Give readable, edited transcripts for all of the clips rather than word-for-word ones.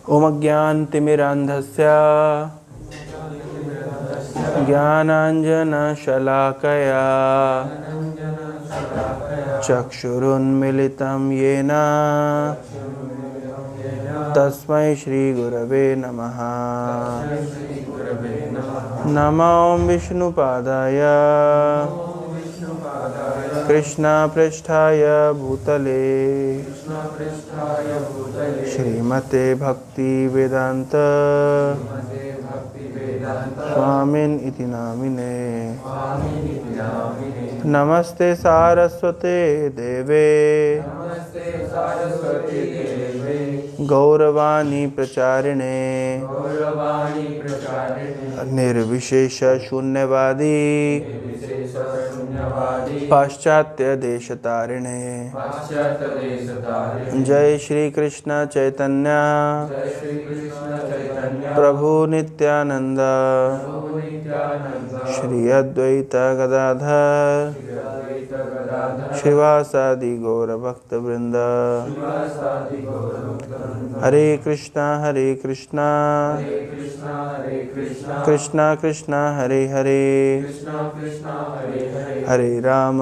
ओम अज्ञानतिमिरान्धस्य ज्ञानाञ्जनशलाकया चक्षुरुन्मिलितं येन तस्मै श्रीगुरवे नमः। नमो विष्णुपादाय कृष्णपृष्ठाय भूतले श्रीमते भक्तिवेदान्त स्वामिन् इति नामिने। नमस्ते सारस्वते देवे गौरवाणी प्रचारिणे निर्विशेष शून्यवादी पाश्चात्य देशतारिणे। जय श्री कृष्ण चैतन्य प्रभु नित्यानंद श्री अद्वैत गदाधर श्रीवासादि गौर भक्त वृंद। हरे कृष्णा कृष्णा कृष्णा हरे हरे हरे राम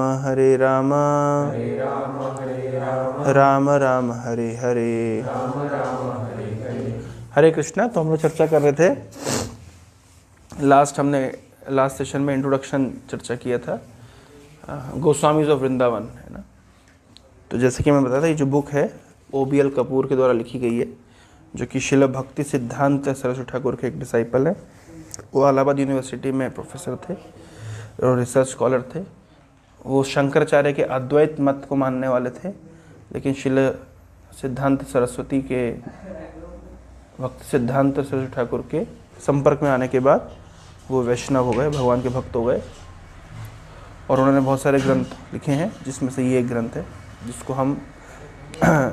राम राम हरे हरे। हरे कृष्णा। तो हम लोग चर्चा कर रहे थे, लास्ट सेशन में इंट्रोडक्शन चर्चा किया था गोस्वामीज ऑफ वृंदावन, है ना। तो जैसे कि मैं बताया था, ये जो बुक है OBL कपूर के द्वारा लिखी गई है, जो कि शिल भक्ति सिद्धांत सरस्वती ठाकुर के एक डिसाइपल है। वो इलाहाबाद यूनिवर्सिटी में प्रोफेसर थे और रिसर्च स्कॉलर थे। वो शंकराचार्य के अद्वैत मत को मानने वाले थे, लेकिन शिल सिद्धांत सरस्वती के भक्ति सिद्धांत सरस्वती ठाकुर के संपर्क में आने के बाद वो वैष्णव हो गए, भगवान के भक्त हो गए। और उन्होंने बहुत सारे ग्रंथ लिखे हैं, जिसमें से ये एक ग्रंथ है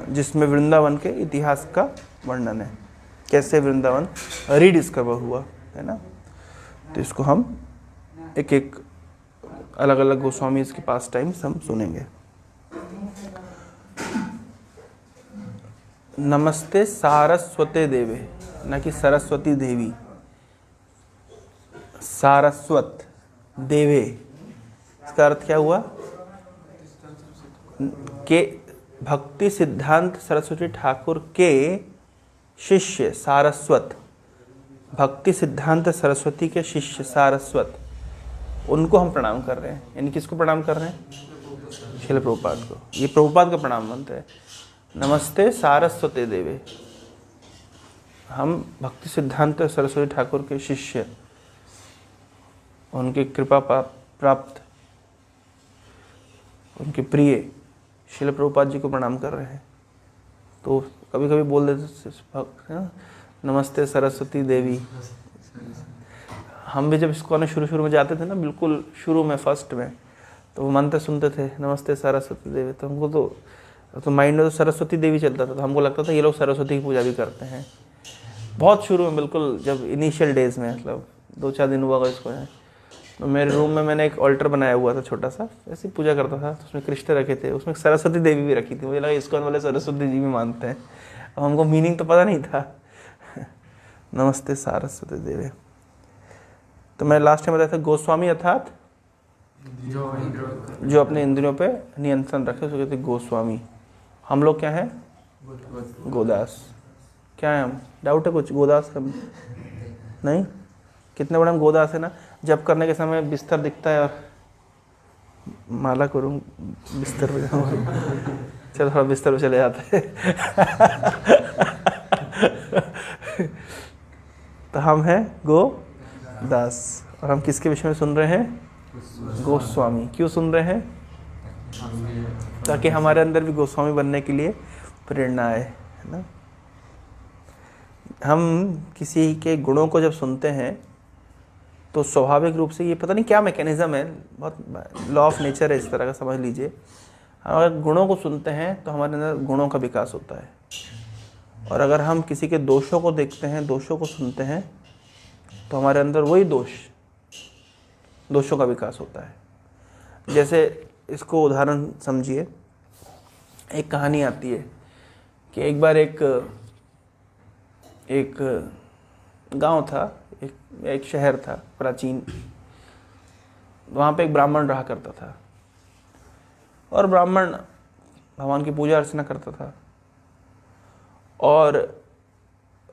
जिसमें वृंदावन के इतिहास का वर्णन है, कैसे वृंदावन रीडिस्कवर हुआ, है ना। तो इसको हम एक एक अलग अलग गोस्वामी के पास टाइम्स हम सुनेंगे। नमस्ते सारस्वते देवे, न कि सरस्वती देवी, सारस्वत देवे। इसका अर्थ क्या हुआ कि भक्ति सिद्धांत सरस्वती ठाकुर के शिष्य सारस्वत, भक्ति सिद्धांत सरस्वती के शिष्य सारस्वत, उनको हम प्रणाम कर रहे हैं। यानी किसको प्रणाम कर रहे हैं? श्रील प्रभुपाद को। ये प्रभुपाद का प्रणाम मंत्र है, नमस्ते सारस्वते देवे। हम भक्ति सिद्धांत सरस्वती ठाकुर के शिष्य, उनकी कृपा प्राप्त, उनके प्रिय श्रील प्रभुपाद जी को प्रणाम कर रहे हैं। तो कभी कभी बोल देते नमस्ते सरस्वती देवी। हम भी जब इसको शुरू में जाते थे ना, बिल्कुल शुरू में फर्स्ट में, तो वो मंत्र सुनते थे नमस्ते सरस्वती देवी। तो हमको तो माइंड में तो सरस्वती देवी चलता था, तो हमको लगता था ये लोग सरस्वती की पूजा भी करते हैं। बहुत शुरू में, बिल्कुल जब इनिशियल डेज में, मतलब 2-4 दिन हुआ इसको है। तो मेरे रूम में मैंने एक ऑल्टर बनाया हुआ था छोटा सा, ऐसे पूजा करता था। तो उसमें कृष्ण रखे थे, उसमें सरस्वती देवी भी रखी थी। मुझे लगा इस्कॉन वाले सरस्वती जी भी मानते हैं, अब हमको मीनिंग तो पता नहीं था। नमस्ते सारस्वती देवी। तो मैं लास्ट टाइम बताया था गोस्वामी अर्थात जो अपने इंद्रियों पे नियंत्रण रखे, उसको कहते गोस्वामी। हम लोग क्या हैं? गोदास। क्या है हम? डाउट है कुछ? गोदास हम नहीं? कितने बड़े हम गोदास है ना। जब करने के समय बिस्तर दिखता है और माला करूँ बिस्तर पे जाऊँ, चलो थोड़ा बिस्तर पे चले जाते हैं। तो हम हैं गोदास, और हम किसके विषय में सुन रहे हैं? गोस्वामी। क्यों सुन रहे हैं? ताकि हमारे अंदर भी गोस्वामी बनने के लिए प्रेरणा आए, है ना। हम किसी के गुणों को जब सुनते हैं तो स्वाभाविक रूप से, ये पता नहीं क्या मैकेनिज्म है, बहुत लॉ ऑफ नेचर है इस तरह का, समझ लीजिए। हम अगर गुणों को सुनते हैं तो हमारे अंदर गुणों का विकास होता है, और अगर हम किसी के दोषों को देखते हैं, दोषों को सुनते हैं, तो हमारे अंदर वही दोषों का विकास होता है। जैसे इसको उदाहरण समझिए, एक कहानी आती है कि एक बार एक एक गांव था, एक शहर था प्राचीन। वहाँ पे एक ब्राह्मण रहा करता था और ब्राह्मण भगवान की पूजा अर्चना करता था। और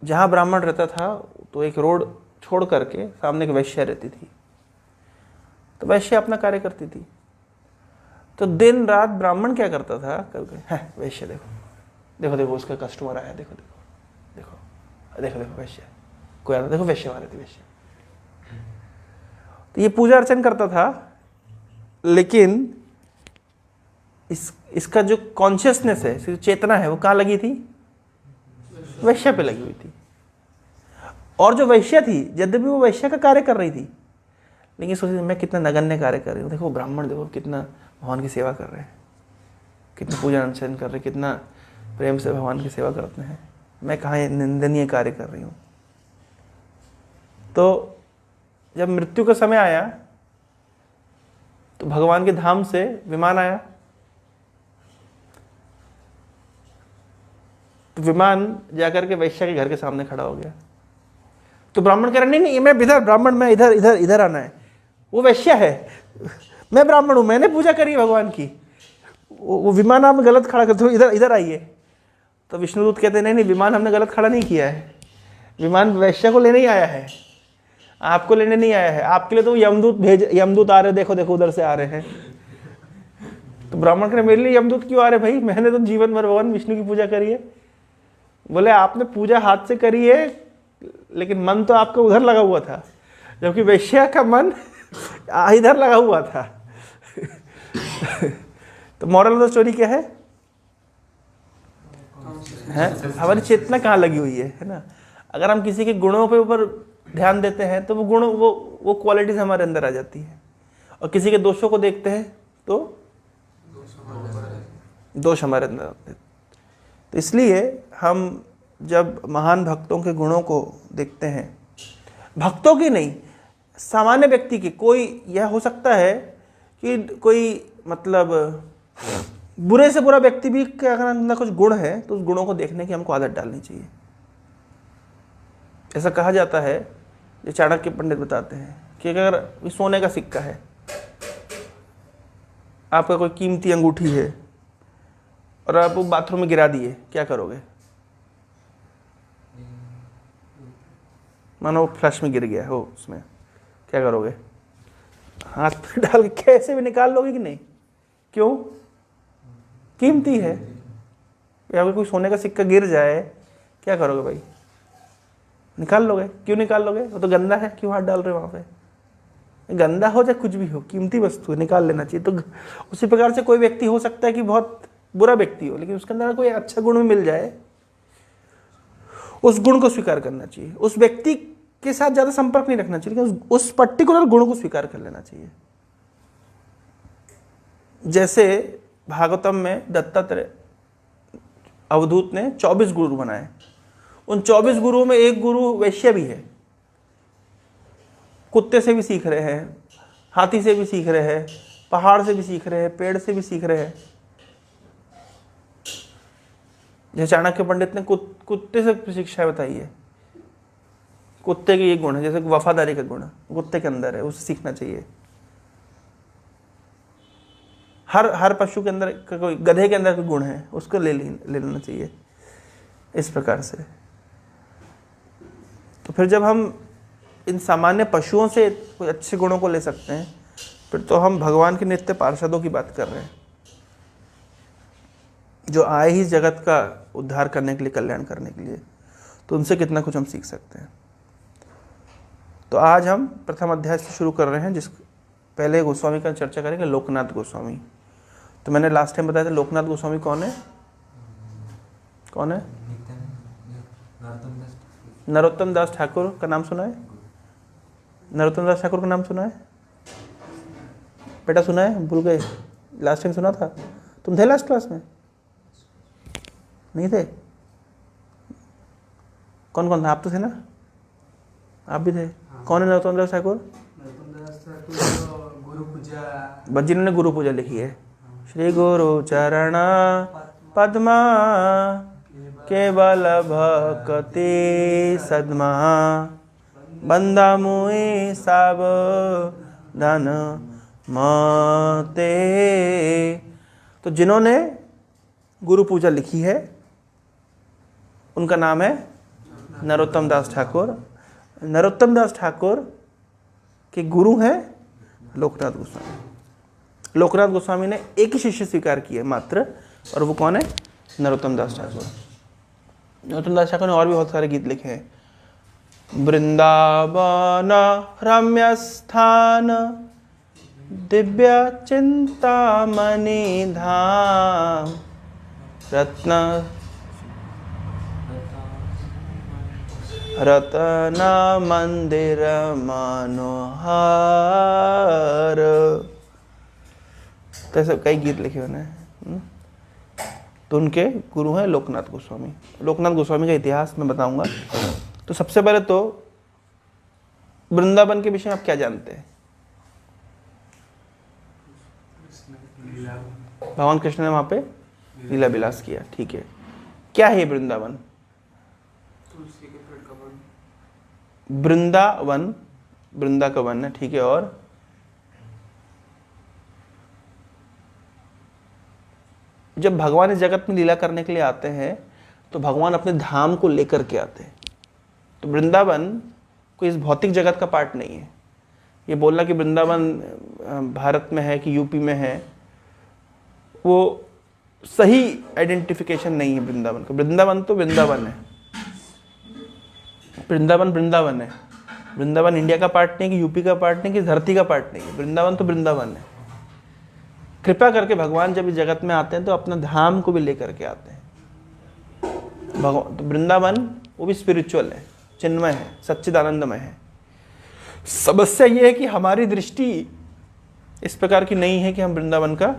जहाँ ब्राह्मण रहता था तो एक रोड छोड़ करके सामने एक वैश्या रहती थी। तो वैश्या अपना कार्य करती थी। तो दिन रात ब्राह्मण क्या करता था, कभी है वैश्या देखो देखो देखो उसका कस्टमर आया, देखो देखो देखो देखो देखो वैश्या कोई आता, देखो वैश्या वाले थे वैश्या। तो ये पूजा अर्चन करता था, लेकिन इसका जो कॉन्शियसनेस है, इसकी चेतना है, वो कहाँ लगी थी? वैश्या पे लगी हुई थी। और जो वैश्या थी, यद्यपि वो वैश्या का कार्य कर रही थी, लेकिन सोचिए मैं कितना नगण्य कार्य कर रही हूँ। देखो ब्राह्मण देखो कितना भगवान की सेवा कर रहे हैं, कितना पूजा अर्चन कर रहे हैं, कितना प्रेम से भगवान की सेवा करते हैं। मैं कहाँ निंदनीय कार्य कर रही हूँ। तो जब मृत्यु का समय आया तो भगवान के धाम से विमान आया। तो विमान जाकर के वैश्या के घर के सामने खड़ा हो गया। तो ब्राह्मण कह रहा नहीं नहीं मैं इधर, ब्राह्मण मैं इधर इधर इधर आना है, वो वैश्या है, मैं ब्राह्मण हूं, मैंने पूजा करी है भगवान की, वो विमान आप गलत खड़ा करते हो, इधर इधर आइए। तो विष्णुदूत कहते हैं नहीं नहीं विमान हमने गलत खड़ा नहीं किया है, विमान वैश्या को लेने ही आया है, आपको लेने नहीं आया है। आपके लिए तो यमदूत आ रहे, देखो देखो उधर से आ रहे हैं। तो ब्राह्मण कह रहे मेरे लिए यमदूत क्यों आ रहे भाई, मैंने तो जीवन भर भगवान विष्णु की पूजा करी है। बोले आपने पूजा हाथ से करी है, लेकिन मन तो आपका उधर लगा हुआ था, जबकि वैश्या का मन इधर लगा हुआ था। तो मॉरल ऑफ द स्टोरी क्या है? हमारी चेतना कहाँ लगी हुई है ना। अगर हम किसी के गुणों पे ऊपर ध्यान देते हैं तो वो गुण वो क्वालिटीज हमारे अंदर आ जाती है, और किसी के दोषों को देखते हैं तो दोष हमारे अंदर आते हैं। तो इसलिए हम जब महान भक्तों के गुणों को देखते हैं, भक्तों की नहीं, सामान्य व्यक्ति की, कोई यह हो सकता है कि कोई मतलब बुरे से बुरा व्यक्ति भी अगर अंदर कुछ गुण है तो उस गुणों को देखने की हमको आदत डालनी चाहिए। ऐसा कहा जाता है, ये चाणक्य पंडित बताते हैं कि अगर सोने का सिक्का है, आपका कोई कीमती अंगूठी है और आप वो बाथरूम में गिरा दिए, क्या करोगे? मानो फ्लश में गिर गया हो, उसमें क्या करोगे? हाथ पे डाल के कैसे भी निकाल लोगे कि नहीं? क्यों? कीमती है। या अगर कोई सोने का सिक्का गिर जाए, क्या करोगे भाई? निकाल लोगे। क्यों निकाल लोगे? वो तो गंदा है, क्यों हाथ डाल रहे हो वहां पे? गंदा हो चाहे कुछ भी हो, कीमती वस्तु है, निकाल लेना चाहिए। तो उसी प्रकार से कोई व्यक्ति हो सकता है कि बहुत बुरा व्यक्ति हो, लेकिन उसके अंदर कोई अच्छा गुण मिल जाए, उस गुण को स्वीकार करना चाहिए। उस व्यक्ति के साथ ज्यादा संपर्क नहीं रखना चाहिए, लेकिन उस पर्टिकुलर गुण को स्वीकार कर लेना चाहिए। जैसे भागवतम में दत्तात्रेय अवधूत ने 24 गुरु बनाए। उन 24 गुरुओं में एक गुरु वैश्य भी है। कुत्ते से भी सीख रहे हैं, हाथी से भी सीख रहे हैं, पहाड़ से भी सीख रहे हैं, पेड़ से भी सीख रहे हैं। जैसे चाणक्य पंडित ने कुत्ते से शिक्षा बताई है। कुत्ते के ये गुण है, जैसे वफादारी का गुण कुत्ते के अंदर है, उसे सीखना चाहिए। हर पशु के अंदर कोई, गधे के अंदर कोई गुण है, उसको ले लेना चाहिए। इस प्रकार से तो फिर जब हम इन सामान्य पशुओं से कोई अच्छे गुणों को ले सकते हैं, फिर तो हम भगवान के नित्य पार्षदों की बात कर रहे हैं, जो आए ही जगत का उद्धार करने के लिए, कल्याण करने के लिए। तो उनसे कितना कुछ हम सीख सकते हैं। तो आज हम प्रथम अध्याय से शुरू कर रहे हैं, जिस पहले गोस्वामी का चर्चा करेंगे, लोकनाथ गोस्वामी। तो मैंने लास्ट टाइम बताया था लोकनाथ गोस्वामी कौन है? कौन है? नरोत्तम दास ठाकुर का नाम सुना है? नरोत्तम दास ठाकुर का नाम सुना है? बेटा सुना है? भूल गए? लास्ट टाइम सुना था? तुम थे लास्ट क्लास में? नहीं थे? कौन कौन था? आप तो थे ना? आप भी थे? कौन है नरोत्तम दास ठाकुर? गुरु पूजा, बस जिन्होंने गुरु पूजा लिखी है। श्री गुरु चरण पद्मा केवल भक्ति सदमा बंदा मुए सब धन माते। तो जिन्होंने गुरु पूजा लिखी है उनका नाम है नरोत्तम दास ठाकुर। नरोत्तम दास ठाकुर के गुरु हैं लोकनाथ गोस्वामी। लोकनाथ गोस्वामी ने एक ही शिष्य स्वीकार किया मात्र, और वो कौन है? नरोत्तम दास ठाकुर। नरोत्तम दास ठाकुर ने और भी बहुत सारे गीत लिखे हैं। वृंदावन रम्य स्थान दिव्य चिंतामणि धाम रत्न मंदिर मनोहर। तो ऐसे कई गीत लिखे उन्होंने। तो उनके गुरु हैं लोकनाथ गोस्वामी। लोकनाथ गोस्वामी का इतिहास मैं बताऊंगा। तो सबसे पहले तो वृंदावन के विषय में आप क्या जानते हैं? भगवान कृष्ण ने वहां पे लीला विलास किया, ठीक है। क्या है ये वृंदावन? वृंदावन, वृंदा का वन है, ठीक है। और जब भगवान इस जगत में लीला करने के लिए आते हैं तो भगवान अपने धाम को लेकर के आते हैं। तो वृंदावन कोई इस भौतिक जगत का पार्ट नहीं है। ये बोलना कि वृंदावन भारत में है कि यूपी में है, वो सही आइडेंटिफिकेशन नहीं है वृंदावन का। वृंदावन तो वृंदावन है, वृंदावन वृंदावन है। वृंदावन इंडिया का पार्ट नहीं, कि यूपी का पार्ट नहीं, कि धरती का पार्ट नहीं है। वृंदावन तो वृंदावन है। कृपा करके भगवान जब इस जगत में आते हैं तो अपना धाम को भी लेकर के आते हैं। भगवान तो वृंदावन वो भी स्पिरिचुअल है, चिन्मय है, सच्चिदानंदमय है। समस्या ये है कि हमारी दृष्टि इस प्रकार की नहीं है कि हम वृंदावन का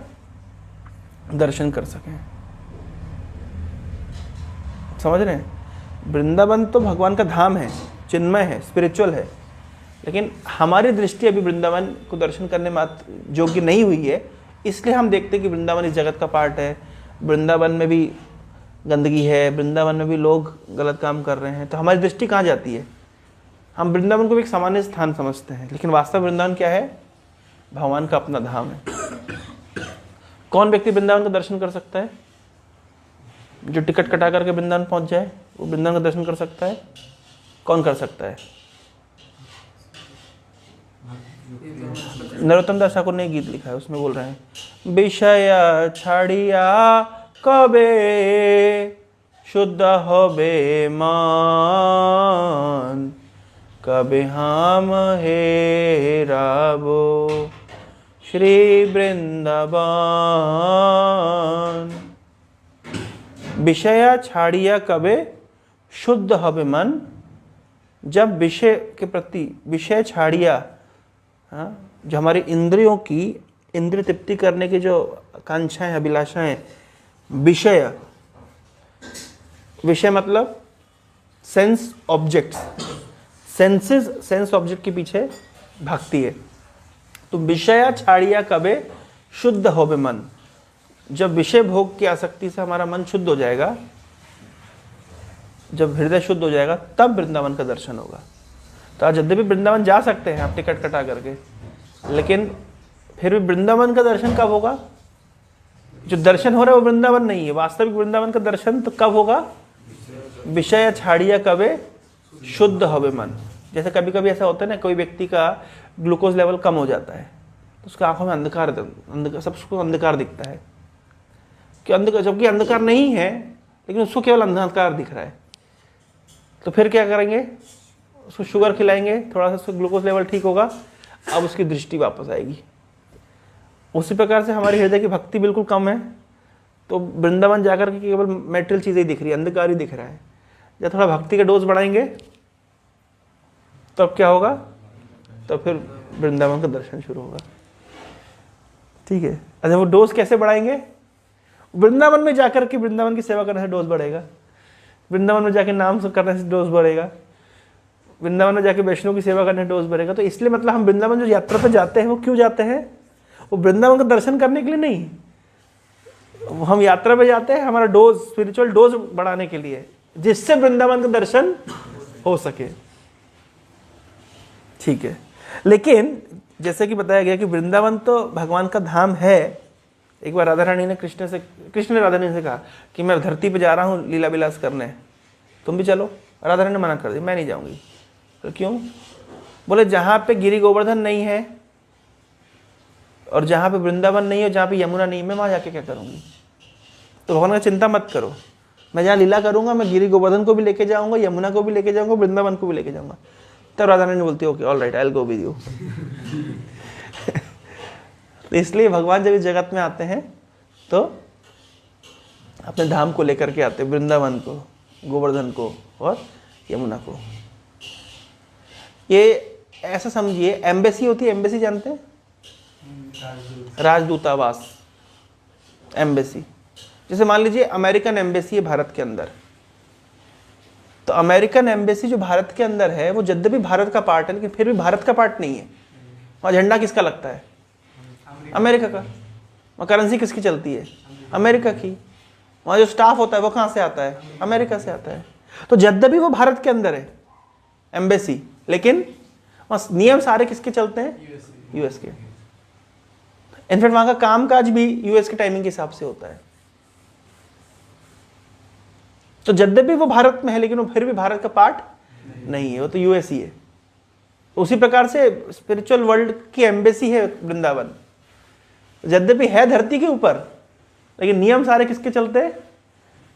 दर्शन कर सकें। समझ रहे हैं? वृंदावन तो भगवान का धाम है, चिन्मय है, स्पिरिचुअल है, लेकिन हमारी दृष्टि अभी वृंदावन को दर्शन करने मात्र योग्य नहीं हुई है। इसलिए हम देखते हैं कि वृंदावन इस जगत का पार्ट है, वृंदावन में भी गंदगी है, वृंदावन में भी लोग गलत काम कर रहे हैं। तो हमारी दृष्टि कहाँ जाती है? हम वृंदावन को भी एक सामान्य स्थान समझते हैं, लेकिन वास्तव वृंदावन क्या है? भगवान का अपना धाम है। कौन व्यक्ति वृंदावन का दर्शन कर सकता है? जो टिकट कटा करके वृंदावन पहुंच जाए वो वृंदावन का दर्शन कर सकता है। कौन कर सकता है? नरोत्तम दास ठाकुर ने गीत लिखा है, उसमें बोल रहे हैं, विषय छाड़िया कबे शुद्ध होबे मान, कबे हम हेराबो श्री वृंदावन। विषया छाड़िया कबे शुद्ध हबे मन। जब विषय के प्रति, विषय छाड़िया, जो हमारी इंद्रियों की इंद्रिय तृप्ति करने की जो आकांक्षाएं, अभिलाषाएं, विषय, विषय मतलब sense objects, senses, sense object के पीछे भक्ति है। तो विषया छाड़िया कबे शुद्ध होबे मन। जब विषय भोग की आसक्ति से हमारा मन शुद्ध हो जाएगा, जब हृदय शुद्ध हो जाएगा, तब वृंदावन का दर्शन होगा। तो आज यद्यपि वृंदावन जा सकते हैं आप टिकट कटा करके, लेकिन फिर भी वृंदावन का दर्शन कब होगा? जो दर्शन हो रहा है वो वृंदावन नहीं है। वास्तविक वृंदावन का दर्शन तो कब होगा? विषय छाड़िया कबे शुद्ध हवे मन। जैसे कभी कभी ऐसा होता है ना, कोई व्यक्ति का ग्लूकोज लेवल कम हो जाता है तो उसका आंखों में अंधकार, सबको अंधकार दिखता है कि अंधकार, जबकि अंधकार नहीं है, लेकिन उसको केवल अंधकार दिख रहा है। तो फिर क्या करेंगे? उसको शुगर खिलाएंगे, थोड़ा सा उसका ग्लूकोज लेवल ठीक होगा, अब उसकी दृष्टि वापस आएगी। उसी प्रकार से हमारे हृदय की भक्ति बिल्कुल कम है तो वृंदावन जाकर के केवल मेटेरियल चीज़ें दिख रही है, अंधकार ही दिख रहा है। जब थोड़ा भक्ति का डोज बढ़ाएंगे तब क्या होगा? तो फिर वृंदावन का दर्शन शुरू होगा। ठीक है। अच्छा, वो डोज कैसे बढ़ाएंगे? वृंदावन में जाकर के वृंदावन की सेवा करने से डोज बढ़ेगा, वृंदावन में जाके नाम करने से डोज बढ़ेगा, वृंदावन में जाके वैष्णव की सेवा करने से डोज बढ़ेगा। तो इसलिए मतलब हम वृंदावन जो यात्रा पर जाते हैं वो क्यों जाते हैं? वो वृंदावन का दर्शन करने के लिए नहीं, हम यात्रा पे जाते हैं हमारा डोज, स्पिरिचुअल डोज बढ़ाने के लिए, जिससे वृंदावन का दर्शन हो सके। ठीक है, लेकिन जैसे कि बताया गया कि वृंदावन तो भगवान का धाम है। एक बार राधा रानी ने कृष्ण ने राधा रानी से कहा कि मैं धरती पे जा रहा हूँ लीला विलास करने, तुम भी चलो। राधा रानी ने मना कर दी, मैं नहीं जाऊंगी। तो क्यों? बोले जहां पे गिरी गोवर्धन नहीं है और जहां पे वृंदावन नहीं है, जहां पे यमुना नहीं है, मैं वहां जाके क्या करूंगी? तो भगवान का चिंता मत करो, मैं जहाँ लीला करूंगा मैं गिरी गोवर्धन को भी लेके जाऊंगा, यमुना को भी लेके जाऊंगा, वृंदावन को भी लेके जाऊंगा। तब राधा रानी बोलती है okay all right I will go with you. तो इसलिए भगवान जब इस जगत में आते हैं तो अपने धाम को लेकर के आते हैं, वृंदावन को, गोवर्धन को और यमुना को। ये ऐसा समझिए, एम्बेसी होती है, एम्बेसी जानते हैं? राजदूतावास, एम्बेसी। जैसे मान लीजिए अमेरिकन एम्बेसी है भारत के अंदर, तो अमेरिकन एम्बेसी जो भारत के अंदर है वो यद्यपि भारत का पार्ट है लेकिन फिर भी भारत का पार्ट नहीं है। वहाँ झंडा किसका लगता है? अमेरिका का। वहाँ करेंसी किसकी चलती है? अमेरिका की। वहाँ जो स्टाफ होता है वो कहाँ से आता है? अमेरिका से आता है। तो यद्यपि वो भारत के अंदर है एम्बेसी, लेकिन वहाँ नियम सारे किसके चलते हैं? यूएस के। इनफैक्ट वहाँ का कामकाज भी यूएस के टाइमिंग के हिसाब से होता है। तो यद्यपि वो भारत में है लेकिन वो फिर भी भारत का पार्ट नहीं है, वो तो यूएस ही है। उसी प्रकार से स्पिरिचुअल वर्ल्ड की एम्बेसी है वृंदावन, यद्यपि है धरती के ऊपर लेकिन नियम सारे किसके चलते हैं?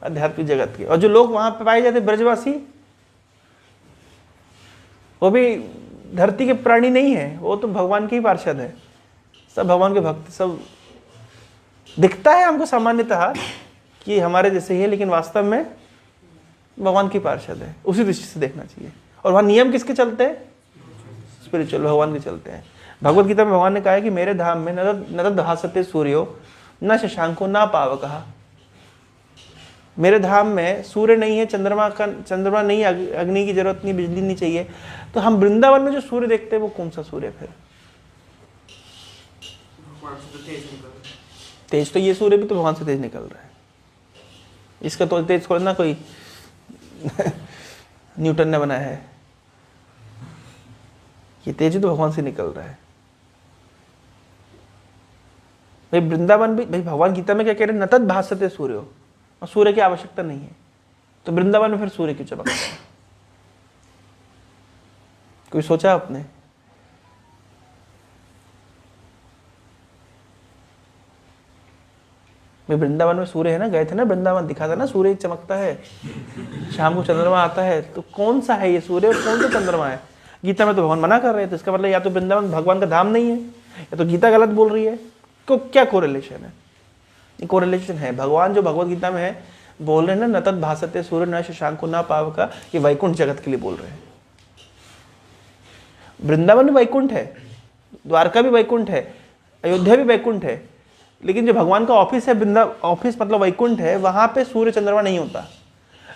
आध्यात्मिक जगत के। और जो लोग वहां पे पाए जाते ब्रजवासी, वो भी धरती के प्राणी नहीं है, वो तो भगवान के ही पार्षद है, सब भगवान के भक्त। सब दिखता है हमको सामान्यतः कि हमारे जैसे ही है, लेकिन वास्तव में भगवान की पार्षद है। उसी दृष्टि से देखना चाहिए। और वहां नियम किसके चलते हैं? स्पिरिचुअल भगवान के चलते हैं। भगवत गीता में भगवान ने कहा है कि मेरे धाम में न तद् भासते सूर्यो न शशांको न पावकः। मेरे धाम में सूर्य नहीं है, चंद्रमा नहीं है, अग्नि की जरूरत नहीं, बिजली नहीं चाहिए। तो हम वृंदावन में जो सूर्य देखते हैं वो कौन सा सूर्य? फिर तेज तो ये सूर्य भी तो भगवान से तेज निकल रहा है। इसका तो तेज थोड़ा ना कोई न्यूटन ने बनाया है, ये तेज तो भगवान से निकल रहा है। भाई वृंदावन भी, भाई भगवान गीता में क्या कह रहे हैं? न तद् भासते सूर्यो, और सूर्य की आवश्यकता नहीं है। तो वृंदावन में फिर सूर्य क्यों चमकता है? कोई सोचा आपने? भाई वृंदावन में सूर्य है ना, गए थे ना वृंदावन, दिखा था ना सूर्य चमकता है, शाम को चंद्रमा आता है। तो कौन सा है ये सूर्य और कौन सा चंद्रमा है? गीता में तो भगवान मना कर रहे हैं। तो इसका मतलब या तो वृंदावन भगवान का धाम नहीं है या तो गीता गलत बोल रही है। तो क्या कोरिलेशन है? ये कोरिलेशन है। भगवान जो भगवत गीता में है बोल रहे हैं ना, न तद् भासते सूर्य न शशांको न पावकः, ये वैकुंठ जगत के लिए बोल रहे हैं। वृंदावन भी वैकुंठ है, द्वारका भी वैकुंठ है, अयोध्या भी वैकुंठ है, लेकिन जो भगवान का ऑफिस है, ऑफिस मतलब वैकुंठ है, वहां पे सूर्य चंद्रमा नहीं होता।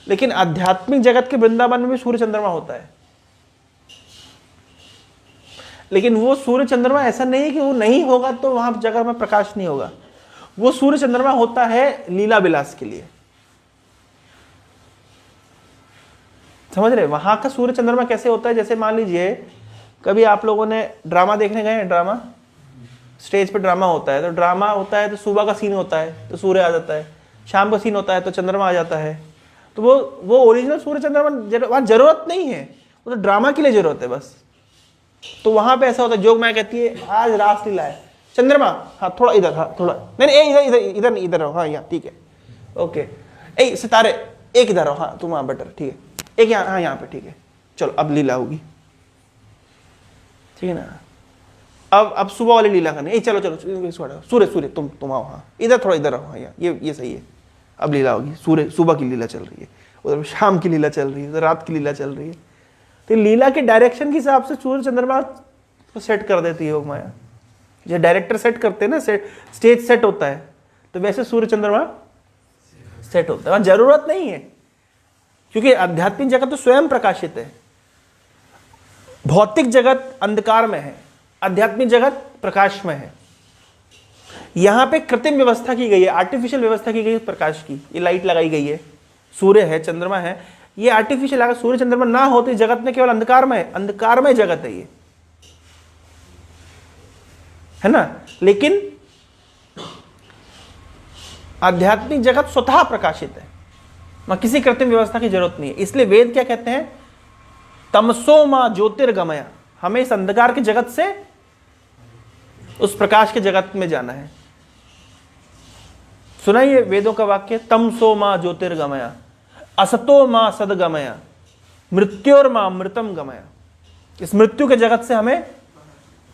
लेकिन आध्यात्मिक जगत के वृंदावन में भी सूर्य चंद्रमा होता है। लेकिन वो सूर्य चंद्रमा ऐसा नहीं है कि वो नहीं होगा तो वहां जगह में प्रकाश नहीं होगा। वो सूर्य चंद्रमा होता है लीला विलास के लिए। समझ रहे? वहां का सूर्य चंद्रमा कैसे होता है? जैसे मान लीजिए कभी आप लोगों ने ड्रामा देखने गए हैं, ड्रामा स्टेज पे ड्रामा होता है, तो ड्रामा होता है तो सुबह का सीन होता है तो सूर्य आ जाता है, शाम का सीन होता है तो चंद्रमा आ जाता है। तो वो ओरिजिनल सूर्य चंद्रमा वहां जरूरत नहीं है, वो तो ड्रामा के लिए जरूरत है बस। तो वहां पे ऐसा होता है, जोग माया कहती है आज रासलीला है, चंद्रमा हाँ थोड़ा इधर, हाँ थोड़ा नहीं इधर इधर इधर नहीं, इधर रहो, हाँ यहाँ ठीक है, ओके। ए सितारे एक इधर रहो, हाँ तुम वहाँ बेटर, ठीक है, एक यहाँ, हाँ यहाँ पे ठीक है, चलो अब लीला होगी, ठीक है ना। अब सुबह वाली लीला करनी, चलो चलो सूर्य सूर्य तुम आओ, हाँ इधर थोड़ा इधर रहो, हाँ यहाँ ये सही है, अब लीला होगी। सूर्य सुबह की लीला चल रही है, उधर शाम की लीला चल रही है, उधर रात की लीला चल रही है। तो लीला के डायरेक्शन के हिसाब से सूर्य चंद्रमा को सेट कर देती है योग माया। जो डायरेक्टर सेट करते हैं ना, स्टेज सेट होता है, तो वैसे सूर्य चंद्रमा सेट होता है। वहां जरूरत नहीं है, क्योंकि आध्यात्मिक जगत तो स्वयं प्रकाशित है। भौतिक जगत अंधकार में है, आध्यात्मिक जगत प्रकाश में है। यहाँ पे कृत्रिम व्यवस्था की गई है, आर्टिफिशियल व्यवस्था की गई है प्रकाश की। ये लाइट लगाई गई है, सूर्य है, चंद्रमा है, ये आर्टिफिशियल। अगर सूर्य चंद्रमा ना होते जगत में केवल अंधकारमय जगत है ये, है ना। लेकिन आध्यात्मिक जगत स्वतः प्रकाशित है, वहां किसी कृत्रिम व्यवस्था की जरूरत नहीं है। इसलिए वेद क्या कहते हैं, तमसो मा ज्योतिर्गमया, हमें इस अंधकार के जगत से उस प्रकाश के जगत में जाना है। सुनाइए वेदों का वाक्य, तमसो मा ज्योतिर्गमया, असतो मा सदगमया, मृत्योर मा अमृतम गमया। इस मृत्यु के जगत से हमें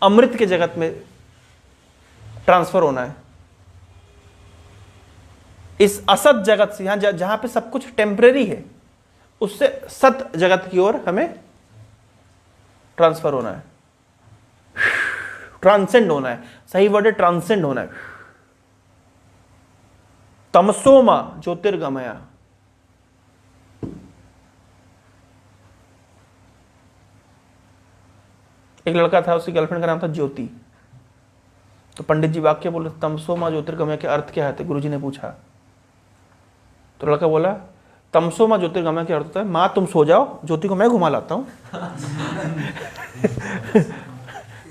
अमृत के जगत में ट्रांसफर होना है। इस असत जगत से, यहां जहां पे सब कुछ टेम्परेरी है, उससे सत जगत की ओर हमें ट्रांसफर होना है, ट्रांसेंड होना है। सही वर्ड है ट्रांसेंड होना है। तमसोमा ज्योतिर्गमया। एक लड़का था, उसकी गर्लफ्रेंड का नाम था ज्योति। तो पंडित जी वाक्य बोले, तमसोमा ज्योतिर्गमय के अर्थ क्या है? तो गुरुजी ने पूछा, तो लड़का बोला, तमसोमा ज्योतिर्गमय के अर्थ होता है, माँ तुम सो जाओ, ज्योति को मैं घुमा लाता हूं।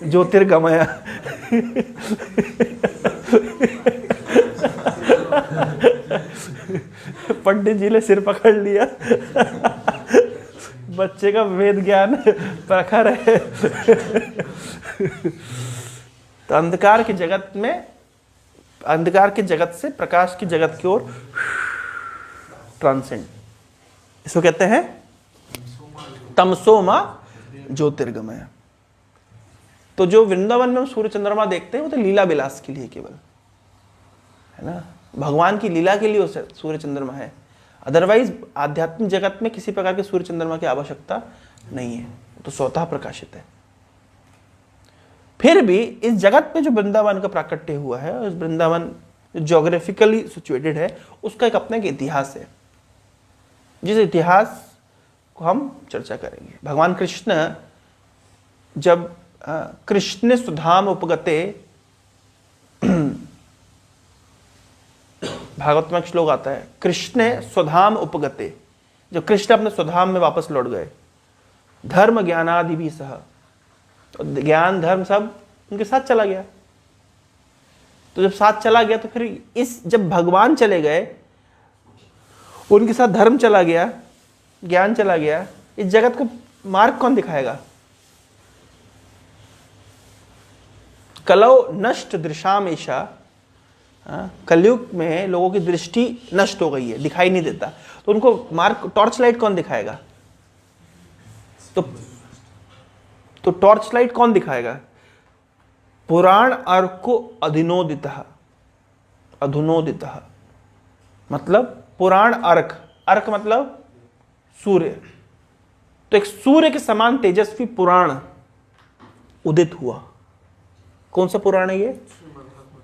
ज्योतिर्गमय। पंडित जी ने सिर पकड़ लिया। बच्चे का वेद ज्ञान प्रखर है। तो अंधकार के जगत में, अंधकार के जगत से प्रकाश की जगत की ओर ट्रांसेंड, इसको कहते हैं तमसोमा ज्योतिर्गमय। तो जो वृंदावन में हम सूर्य चंद्रमा देखते हैं वो तो लीला विलास के लिए केवल है ना, भगवान की लीला के लिए वो सूर्य चंद्रमा है। अदरवाइज आध्यात्मिक जगत में किसी प्रकार के सूर्य चंद्रमा की आवश्यकता नहीं है, तो स्वतः प्रकाशित है। फिर भी इस जगत में जो वृंदावन का प्राकट्य हुआ है, उस वृंदावन ज्योग्राफिकली सिचुएटेड है, उसका एक अपना एक इतिहास है, जिस इतिहास को हम चर्चा करेंगे। भगवान कृष्ण जब कृष्ण सुधाम उपगते, भागवत में एक श्लोक आता है, कृष्ण स्वधाम उपगते, जब कृष्ण अपने स्वधाम में वापस लौट गए, धर्म ज्ञानादि भी सह, तो ज्ञान धर्म सब उनके साथ चला गया। तो जब साथ चला गया तो फिर जब भगवान चले गए, उनके साथ धर्म चला गया, ज्ञान चला गया, इस जगत को मार्ग कौन दिखाएगा? कलौ नष्ट दृशाम ईशा, कलयुग में लोगों की दृष्टि नष्ट हो गई है, दिखाई नहीं देता, तो उनको मार्ग, टॉर्च लाइट कौन दिखाएगा? तो टॉर्च लाइट कौन दिखाएगा? पुराण अर्को अधुनोदितः, अधुनोदितः मतलब पुराण अर्क, अर्क मतलब सूर्य। तो एक सूर्य के समान तेजस्वी पुराण उदित हुआ। कौन सा पुराण है ये?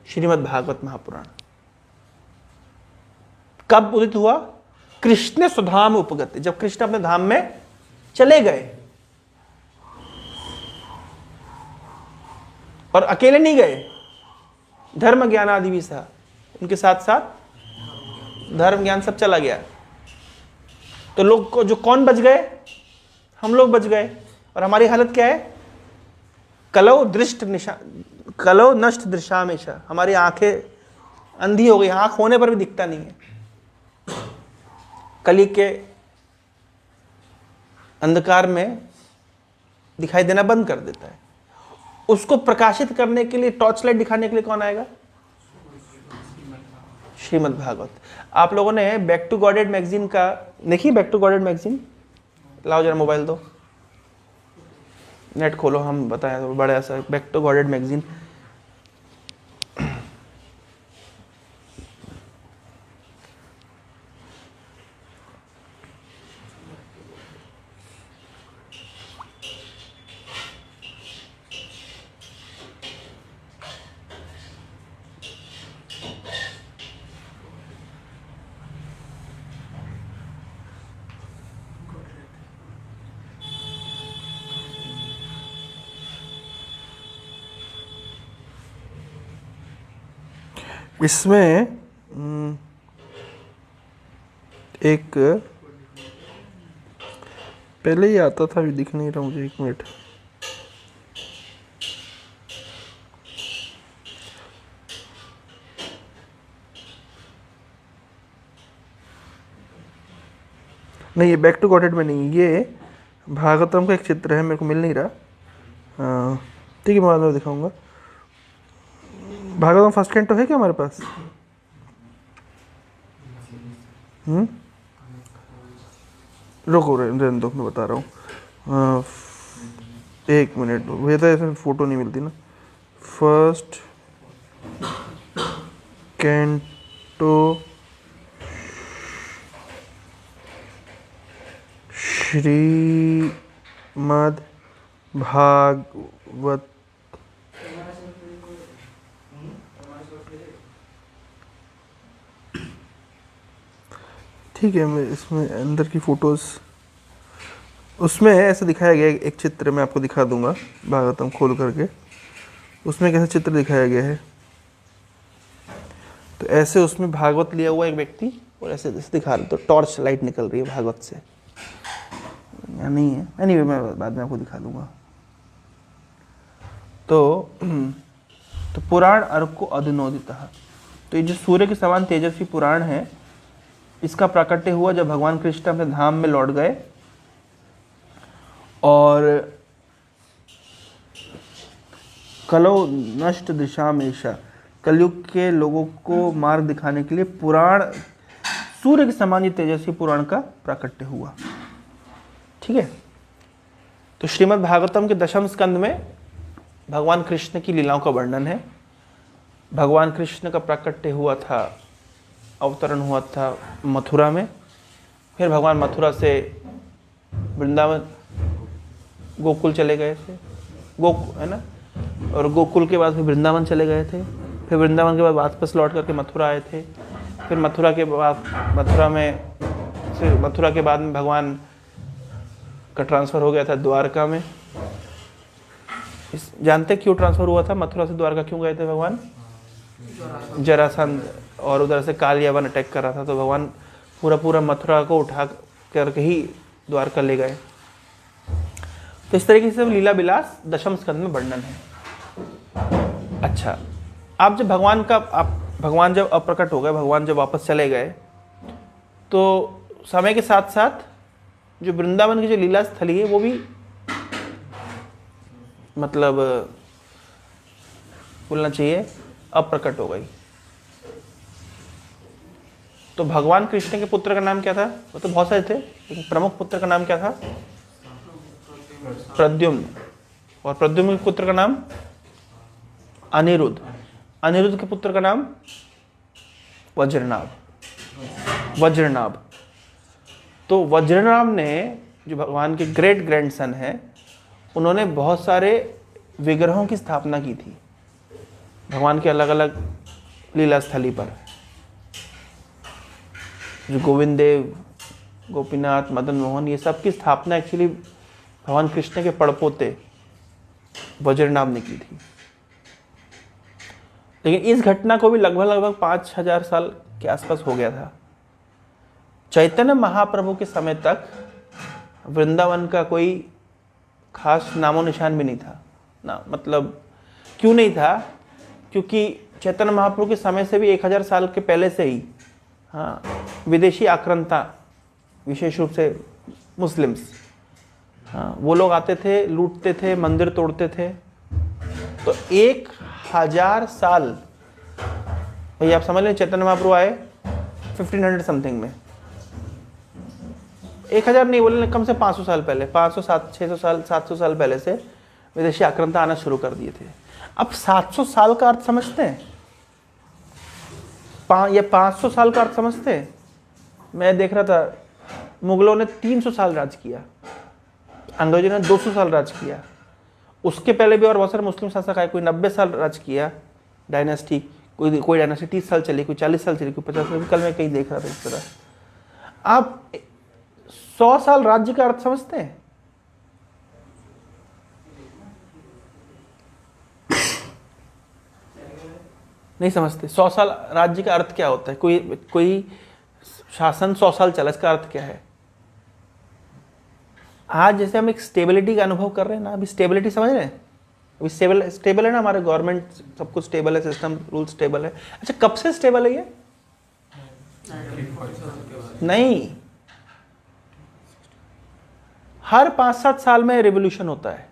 श्रीमद् भागवत महापुराण। कब उदित हुआ? कृष्ण स्वधाम उपगते, जब कृष्ण अपने धाम में चले गए। और अकेले नहीं गए, धर्म ज्ञान आदि भी सह, उनके साथ साथ धर्म ज्ञान सब चला गया। तो लोग को जो कौन बच गए? हम लोग बच गए। और हमारी हालत क्या है? कलौ नष्ट दृशामेशा, हमारी आंखें अंधी हो गई, आंख होने पर भी दिखता नहीं है। कलयुग के अंधकार में दिखाई देना बंद कर देता है। उसको प्रकाशित करने के लिए, टॉर्च लाइट दिखाने के लिए कौन आएगा? श्रीमद् भागवत। आप लोगों ने बैक टू गॉडेड मैगजीन का देखिए, बैक टू गॉडेड मैगजीन लाओ जरा, मोबाइल दो, नेट खोलो, हम बताएं तो बड़ा ऐसा बैक टू गॉडेड मैगजीन। इसमें एक पहले ही आता था, अभी दिख नहीं रहा मुझे, 1 मिनट। नहीं, ये बैक टू गॉडेड में नहीं, ये भागवतम का एक चित्र है, मेरे को मिल नहीं रहा। ठीक है, मैं बाद में दिखाऊंगा। भागवतम फर्स्ट कैंटो है क्या हमारे पास? रुको, रहने दो, मैं बता रहा हूँ। 1 मिनट, वही तो ऐसे फोटो नहीं मिलती ना। फर्स्ट कैंटो श्रीमद् भागवत, ठीक है, मैं इसमें अंदर की फोटोज, उसमें ऐसे दिखाया गया है, एक चित्र मैं आपको दिखा दूंगा भागवतम खोल करके। उसमें कैसा चित्र दिखाया गया है, तो ऐसे उसमें भागवत लिया हुआ एक व्यक्ति और ऐसे ऐसे दिखा रहे, तो टॉर्च लाइट निकल रही है भागवत से, या नहीं है? एनीवे, मैं बाद में आपको दिखा दूंगा। तो पुराण अर्क को अधुनोदितः, तो ये जो सूर्य के समान तेजस्वी पुराण है, इसका प्राकट्य हुआ जब भगवान कृष्ण अपने धाम में लौट गए और कलो नष्ट दिशा में ईशा, कलयुग के लोगों को मार्ग दिखाने के लिए पुराण, सूर्य के समान ही तेजस्वी पुराण का प्राकट्य हुआ। ठीक है, तो श्रीमद् भागवतम के 10वें स्कंद में भगवान कृष्ण की लीलाओं का वर्णन है। भगवान कृष्ण का प्राकट्य हुआ था, अवतरण हुआ था मथुरा में, फिर भगवान मथुरा से वृंदावन गोकुल चले गए थे, है ना, और गोकुल के बाद फिर वृंदावन चले गए थे, फिर वृंदावन के बाद वापस लौट करके मथुरा आए थे, फिर मथुरा के बाद मथुरा के बाद में भगवान का ट्रांसफ़र हो गया था द्वारका में। जानते क्यों ट्रांसफ़र हुआ था? मथुरा से द्वारका क्यों गए थे भगवान? जरासंध और उधर से काल यवन अटैक कर रहा था, तो भगवान पूरा मथुरा को उठा करके ही द्वारका ले गए। तो इस तरीके से लीला विलास 10वें स्कंद में वर्णन है। अच्छा, आप जब भगवान जब अप्रकट हो गए, भगवान जब वापस चले गए, तो समय के साथ साथ जो वृंदावन की जो लीला स्थली है वो भी मतलब बोलना चाहिए अप्रकट हो गई। तो भगवान कृष्ण के पुत्र का नाम क्या था? वो तो बहुत सारे थे, लेकिन प्रमुख पुत्र का नाम क्या था? प्रद्युम्न। और प्रद्युम्न के पुत्र का नाम अनिरुद्ध। अनिरुद्ध के पुत्र का नाम वज्रनाभ। तो वज्रनाभ ने, जो भगवान के ग्रेट ग्रैंडसन हैं, उन्होंने बहुत सारे विग्रहों की स्थापना की थी भगवान के अलग अलग लीला स्थली पर। जो गोविंद देव, गोपीनाथ, मदन मोहन, ये सब की स्थापना एक्चुअली भगवान कृष्ण के पड़पोते वज्रनाभ ने की थी। लेकिन इस घटना को भी लगभग 5000 साल के आसपास हो गया था। चैतन्य महाप्रभु के समय तक वृंदावन का कोई खास नामो निशान भी नहीं था ना। मतलब क्यों नहीं था? क्योंकि चैतन्य महाप्रभु के समय से भी 1000 साल के पहले से ही विदेशी आक्रांता, विशेष रूप से मुस्लिम्स, वो लोग आते थे, लूटते थे, मंदिर तोड़ते थे। तो 1000 साल, भैया आप समझ लें, चैतन्य महाप्रभु आए 1500 समथिंग में, 1000 नहीं बोले, कम से 500 साल पहले, 500, 600 साल, 700 साल पहले से विदेशी आक्रांता आना शुरू कर दिए थे। अब 700 साल का अर्थ समझते हैं या 500 साल का अर्थ समझते हैं? मैं देख रहा था, मुगलों ने 300 साल राज किया, अंग्रेजों ने 200 साल राज किया, उसके पहले भी और बहुत सारे मुस्लिम शासक आए, कोई 90 साल राज किया डायनेस्टी, कोई डायनेस्टी 30 साल चली, कोई 40 साल चली, कोई 50 साल। कल मैं कहीं देख रहा था इस तरह। आप 100 साल राज्य का अर्थ समझते हैं? नहीं समझते। 100 साल राज्य का अर्थ क्या होता है? कोई शासन 100 साल चला, इसका अर्थ क्या है? आज जैसे हम एक स्टेबिलिटी का अनुभव कर रहे हैं ना, अभी स्टेबिलिटी समझ रहे हैं, अभी स्टेबल है ना, हमारे गवर्नमेंट सब कुछ स्टेबल है, सिस्टम रूल स्टेबल है। अच्छा, कब से स्टेबल है ये? नहीं, हर 5-7 साल में रिवोल्यूशन होता है।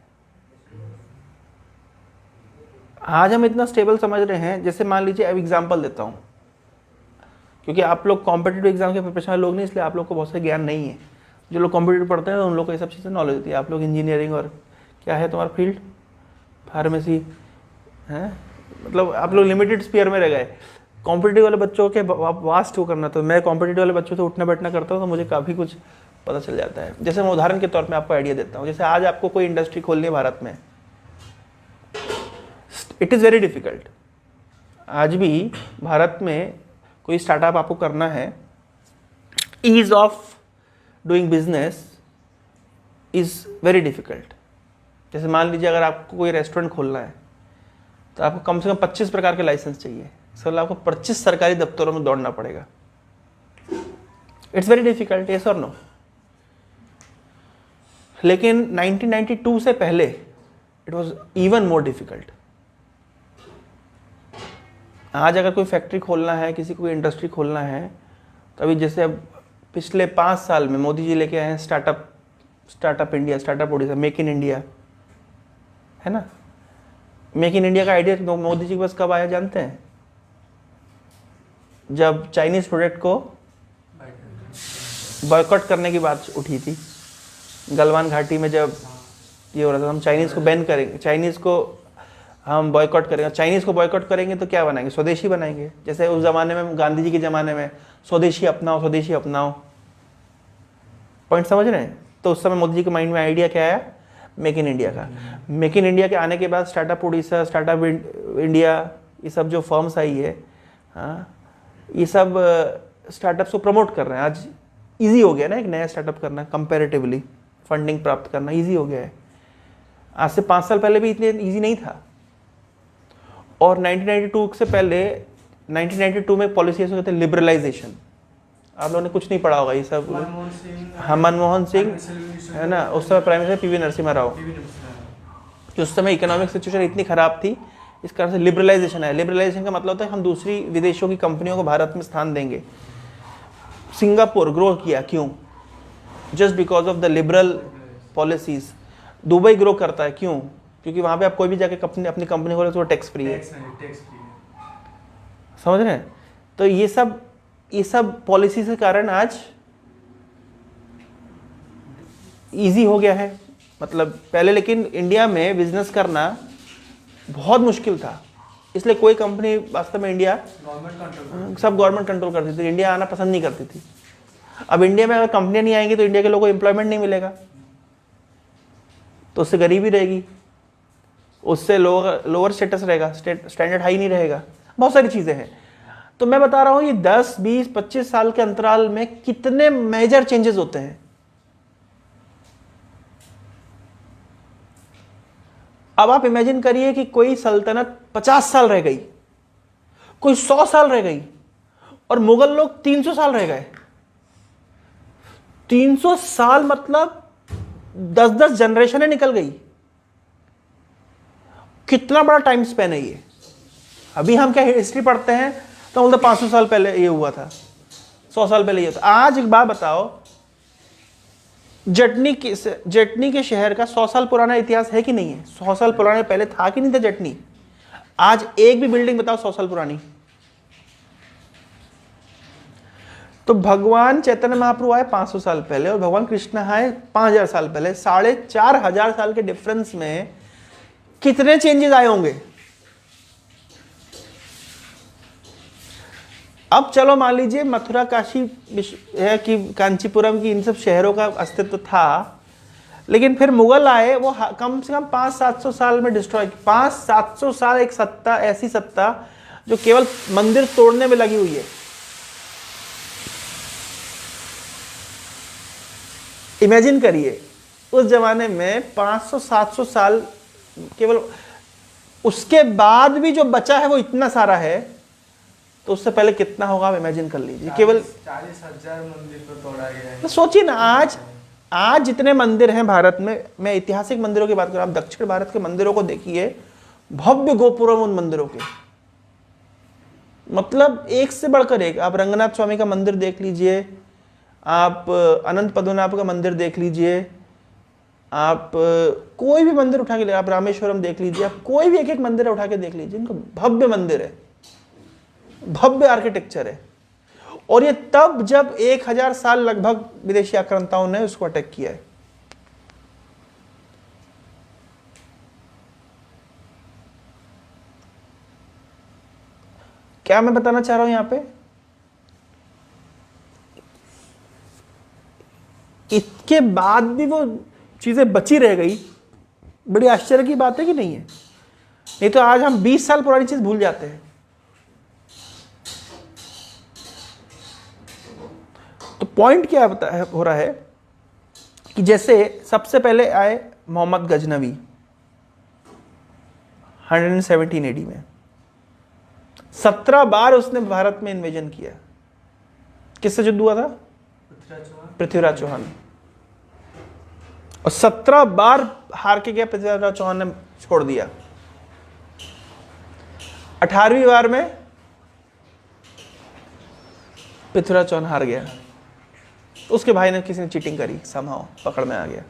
आज हम इतना स्टेबल समझ रहे हैं, जैसे मान लीजिए, अब एग्जांपल देता हूं, क्योंकि आप लोग कॉम्पिटिटिव एग्जाम के प्रिपरेशन वाले लोग नहीं, इसलिए आप लोग को बहुत से ज्ञान नहीं है। जो लोग कॉम्पिटिटिव पढ़ते हैं उन लोग को ये सब चीज़ें नॉलेज होती है। आप लोग इंजीनियरिंग और क्या है तुम्हारा फील्ड, फार्मेसी है, मतलब आप लोग लिमिटेड स्पीयर में रह गए। कॉम्पिटिटिव वाले बच्चों के वास्ट को करना, तो मैं कॉम्पिटिटिव वाले बच्चों से उठना बैठना करता हूँ, तो मुझे काफ़ी कुछ पता चल जाता है। जैसे मैं उदाहरण के तौर पे आपको आइडिया देता हूँ, जैसे आज आपको कोई इंडस्ट्री खोलनी है भारत में, इट इज़ वेरी डिफिकल्ट। आज भी भारत में कोई स्टार्टअप आपको करना है, ease of doing business is very difficult. जैसे मान लीजिए अगर आपको कोई रेस्टोरेंट खोलना है, तो आपको कम से कम 25 प्रकार के लाइसेंस चाहिए। सर आपको 25 सरकारी दफ्तरों में दौड़ना पड़ेगा। इट्स वेरी डिफिकल्ट, यस और नो? लेकिन 1992 से पहले it was even more difficult. आज अगर कोई फैक्ट्री खोलना है, किसी को कोई इंडस्ट्री खोलना है, तो अभी जैसे अब पिछले 5 साल में मोदी जी लेके आए हैं startup India, startup Odisha, make in India, है ना। मेक इन इंडिया का आइडिया मोदी जी के पास कब आया जानते हैं? जब चाइनीज प्रोडक्ट को बॉयकॉट करने की बात उठी थी, गलवान घाटी में जब ये हो रहा था, हम चाइनीज को बैन करेंगे, चाइनीज को हम बॉयकॉट करेंगे। चाइनीज को बॉयकॉट करेंगे तो क्या बनाएंगे? स्वदेशी बनाएंगे। जैसे उस जमाने में, गांधी जी के जमाने में, स्वदेशी अपनाओ, स्वदेशी अपनाओ। पॉइंट समझ रहे हैं? तो उस समय मोदी जी के माइंड में आइडिया क्या आया? मेक इन इंडिया का। मेक इन इंडिया के आने के बाद स्टार्टअप उड़ीसा, स्टार्टअप इंडिया, ये सब जो फर्म्स आई है, हाँ, ये सब स्टार्टअप्स को प्रमोट कर रहे हैं। आज इजी हो गया ना एक नया स्टार्टअप करना, कंपैरेटिवली फंडिंग प्राप्त करना इजी हो गया है। आज से 5 साल पहले भी इतने इजी नहीं था। और 1992 से पहले, 1992 में पॉलिसी ऐसे कहते हैं लिबरलाइजेशन। आप लोगों ने कुछ नहीं पढ़ा होगा ये सब। हाँ, मनमोहन सिंह है ना, उस समय prime minister PV Narasimha Rao, कि उस समय इकोनॉमिक सिचुएशन इतनी खराब थी, इस कारण से लिबरलाइजेशन है। लिबरलाइजेशन का मतलब होता है हम दूसरी विदेशों की कंपनियों को भारत में स्थान देंगे। सिंगापुर ग्रो किया, क्यों? Just because of the liberal policies. Dubai grow करता है, क्यों? क्योंकि वहां पे आप कोई भी जाके अपनी कंपनी खोले तो टैक्स फ्री है। समझ रहे हैं? तो ये सब पॉलिसी के कारण आज इजी हो गया है। मतलब पहले लेकिन इंडिया में बिजनेस करना बहुत मुश्किल था, इसलिए कोई कंपनी वास्तव में इंडिया सब गवर्नमेंट कंट्रोल करती थी, इंडिया आना पसंद नहीं करती थी। अब इंडिया में अगर कंपनियां नहीं आएंगी तो इंडिया के लोगों को एम्प्लॉयमेंट नहीं मिलेगा, तो उससे गरीबी रहेगी, उससे लोअर स्टेटस रहेगा, स्टैंडर्ड हाई नहीं रहेगा, बहुत सारी चीजें हैं। तो मैं बता रहा हूं ये 10, 20, 25 साल के अंतराल में कितने मेजर चेंजेस होते हैं। अब आप इमेजिन करिए कि कोई सल्तनत 50 साल रह गई, कोई 100 साल रह गई, और मुगल लोग 300 साल रह गए। 300 साल मतलब 10-10 जनरेशनें निकल गई। कितना बड़ा टाइम स्पेन है ये। अभी हम क्या हिस्ट्री पढ़ते हैं तो बोलते 500 साल पहले ये हुआ था, 100 साल पहले ये था। आज एक बात बताओ, जटनी के शहर का 100 साल पुराना इतिहास है कि नहीं है? 100 साल पुराने पहले था कि नहीं था जटनी? आज एक भी बिल्डिंग बताओ 100 साल पुरानी। तो भगवान चैतन्य महाप्रभु आए 500 साल पहले और भगवान कृष्ण आए 5000 साल पहले। 4500 साल के डिफरेंस में कितने चेंजेस आए होंगे। अब चलो मान लीजिए मथुरा, काशी है कि कांचीपुरम की, इन सब शहरों का अस्तित्व था, लेकिन फिर मुगल आए, वो कम से कम 500-700 साल में डिस्ट्रॉय। 500-700 साल एक सत्ता, ऐसी सत्ता जो केवल मंदिर तोड़ने में लगी हुई है। इमेजिन करिए उस जमाने में 500-700 साल केवल, उसके बाद भी जो बचा है वो इतना सारा है तो उससे पहले कितना होगा आप इमेजिन कर लीजिए। केवल 40,000 मंदिर को तोड़ा गया है। तो सोचिए ना, आज जितने मंदिर हैं भारत में, मैं ऐतिहासिक मंदिरों की बात कर रहा हूं, आप दक्षिण भारत के मंदिरों को देखिए, भव्य गोपुरम उन मंदिरों के, मतलब एक से बढ़कर एक। आप रंगनाथ स्वामी का मंदिर देख लीजिए, आप अनंत पद्मनाभ का मंदिर देख लीजिए, आप कोई भी मंदिर उठा के ले, आप रामेश्वरम देख लीजिए, आप कोई भी एक एक मंदिर उठा के देख लीजिए, इनका भव्य मंदिर है, भव्य आर्किटेक्चर है। और ये तब जब 1000 साल लगभग विदेशी आक्रांताओं ने उसको अटैक किया है। क्या मैं बताना चाह रहा हूं यहां पे, इसके बाद भी वो चीजें बची रह गई, बड़ी आश्चर्य की बात है कि नहीं है? नहीं तो आज हम 20 साल पुरानी चीज भूल जाते हैं। तो पॉइंट क्या हो रहा है कि जैसे सबसे पहले आए मोहम्मद गजनवी 117 AD में, 17 बार उसने भारत में इन्वेजन किया। किससे युद्ध हुआ था? पृथ्वीराज चौहान। और 17 बार हार के गया पृथ्वीराज चौहान ने, छोड़ दिया। 18वीं बार में पृथ्वीराज चौहान हार गया, उसके भाई ने, किसी ने चीटिंग करी, समहाउ पकड़ में आ गया।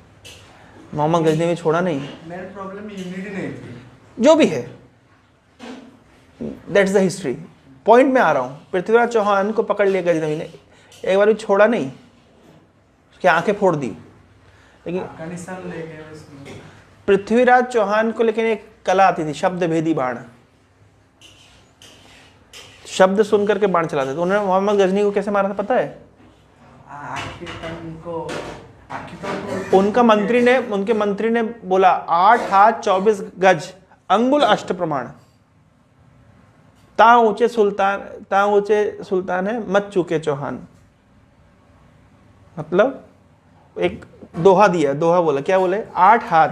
मोहम्मद गजनवी छोड़ा नहीं। मेन प्रॉब्लम यूनिटी नहीं थी, जो भी है, दैट्स द हिस्ट्री। पॉइंट में आ रहा हूं, पृथ्वीराज चौहान को पकड़ लिया गजनवी ने, एक बार भी छोड़ा नहीं, उसकी आंखें फोड़ दी। लेकिन अफगानिस्तान ले गए उसमें। पृथ्वीराज चौहान को लेकिन एक कला आती थी, शब्द भेदी बाण। शब्द सुन करके बाण चलाते थे। उन्होंने मोहम्मद गजनी को कैसे मारा था पता है? उनके मंत्री ने बोला 8 हाथ 24 गज अंगुल अष्ट प्रमाण, ता ऊंचे सुल्तान है मत चूके चौहान। मतलब एक दोहा दिया, दोहा बोला, क्या बोले? 8 हाथ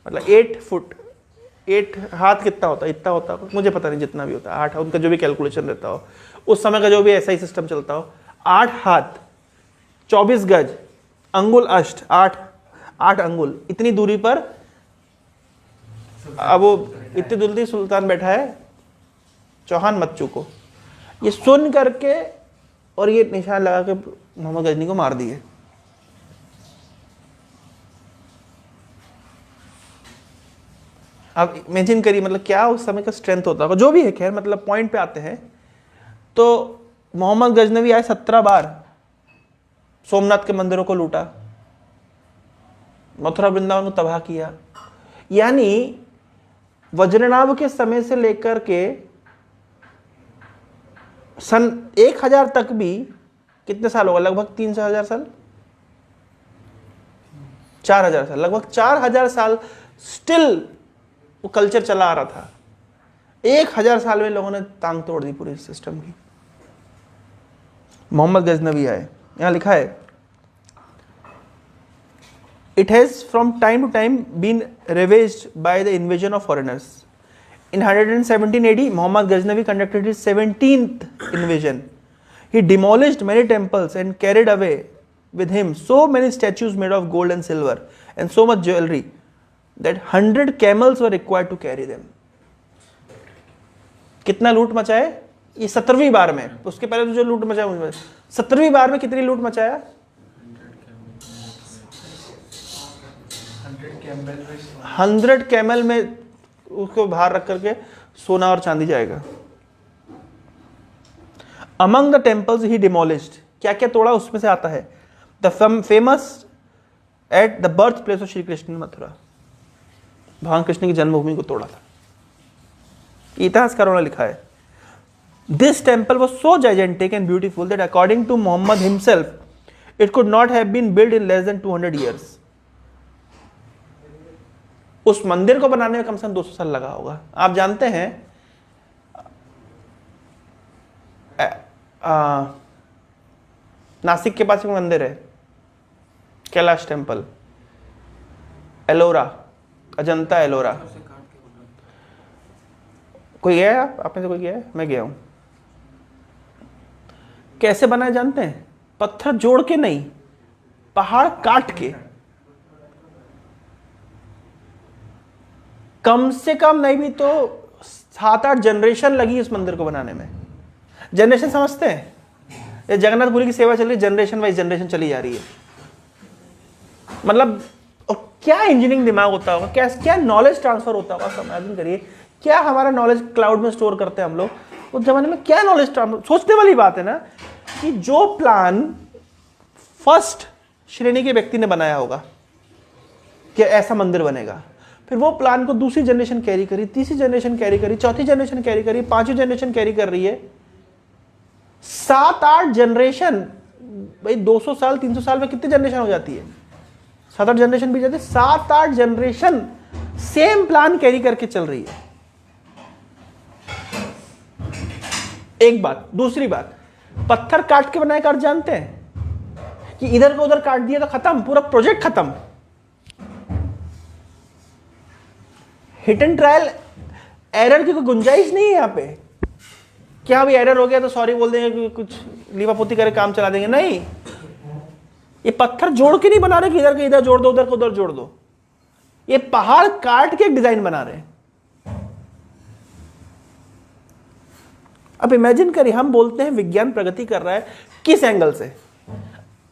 मतलब 8 फुट, 8 हाथ कितना होता है? इतना होता है, मुझे पता नहीं, जितना भी होता है 8, उनका जो भी कैलकुलेशन रहता हो, उस समय का जो भी ऐसा ही सिस्टम चलता हो। 8 हाथ 24 गज अंगुल अष्ट, 8 अंगुल, इतनी दूरी पर अब वो इतनी दूरी सुल्तान बैठा है, चौहान मत चूको। ये सुन करके और ये निशान लगा के मोहम्मद गजनी को मार दिए। अब इमेजिन करिए, मतलब क्या उस समय का स्ट्रेंथ होता होगा। जो भी है, खैर, मतलब पॉइंट पे आते हैं। तो मोहम्मद गजनवी आए, 17 बार सोमनाथ के मंदिरों को लूटा, मथुरा वृंदावन को तबाह किया। यानी वज्रनाभ के समय से लेकर के सन 1000 तक भी कितने साल होगा? लगभग 3,000 साल, 4,000 साल, लगभग 4,000 साल स्टिल वो कल्चर चला आ रहा था। 1000 साल में लोगों ने टांग तोड़ दी पूरी सिस्टम की। मोहम्मद गजनवी आए, यहां लिखा है, it has from time to time been ravaged by the invasion of foreigners. In 117 AD, Muhammad Ghaznavi conducted his 17th invasion. He demolished many temples and carried away with him so many statues made of gold and silver and so much jewelry that 100 camels were required to carry them. कितना लूट मचाए? ये 17वीं बार में। उसके पहले तो जो लूट मचाया, 17वीं बार में कितनी लूट मचाया? 100 कैमल में उसको बाहर रख करके सोना और चांदी जाएगा। Among the temples he demolished, क्या क्या तोड़ा उसमें से आता है, the famous at the birth place of Shri Krishna Mathura, भगवान कृष्ण की जन्मभूमि को तोड़ा था। इतिहासकारों ने लिखा है, this temple was so gigantic and beautiful that according to Mohammed himself it could not have been build in less than 200 years. उस मंदिर को बनाने में कम से कम 200 साल लगा होगा। आप जानते हैं नासिक के पास एक मंदिर है, कैलाश टेम्पल, एलोरा, अजंता एलोरा। कोई गया है? आप में से कोई गया है? मैं गया हूं। कैसे बनाए जानते हैं? पत्थर जोड़ के नहीं, पहाड़ काट के। कम से कम नहीं भी तो 7-8 जनरेशन लगी इस मंदिर को बनाने में। जनरेशन समझते हैं? ये जगन्नाथपुरी की सेवा चल रही है, जनरेशन वाइज जनरेशन चली जा रही है। मतलब और क्या इंजीनियरिंग दिमाग होता होगा, क्या नॉलेज ट्रांसफर होता होगा। इमेजिन करिए, क्या हमारा नॉलेज क्लाउड में स्टोर करते हैं हम लोग, उस जमाने में क्या नॉलेज ट्रांसफर। सोचने वाली बात है ना कि जो प्लान फर्स्ट श्रेणी के व्यक्ति ने बनाया होगा कि ऐसा मंदिर बनेगा, फिर वो प्लान को दूसरी जनरेशन कैरी करी, तीसरी जनरेशन कैरी करी, चौथी जनरेशन कैरी करी, पांचवी जनरेशन कैरी कर रही है। 7-8 जनरेशन, भाई 200 साल 300 साल में कितनी जनरेशन हो जाती है? 7-8 जनरेशन भी जाती है। 7-8 जनरेशन सेम प्लान कैरी करके चल रही है। एक बात। दूसरी बात, पत्थर काट के बनाए का अर्थ जानते हैं कि इधर को उधर काट दिया तो खत्म, पूरा प्रोजेक्ट खत्म। हिट एंड ट्रायल एरर की कोई गुंजाइश नहीं है यहां पे। क्या भी एरर हो गया तो सॉरी बोल देंगे कि कुछ लीपापोती करे काम चला देंगे, नहीं। ये पत्थर जोड़ के नहीं बना रहे कि इधर के इधर जोड़ दो, उधर को उधर जोड़ दो। ये पहाड़ काट के एक डिजाइन बना रहे हैं। अब इमेजिन करिए, हम बोलते हैं विज्ञान प्रगति कर रहा है, किस एंगल से?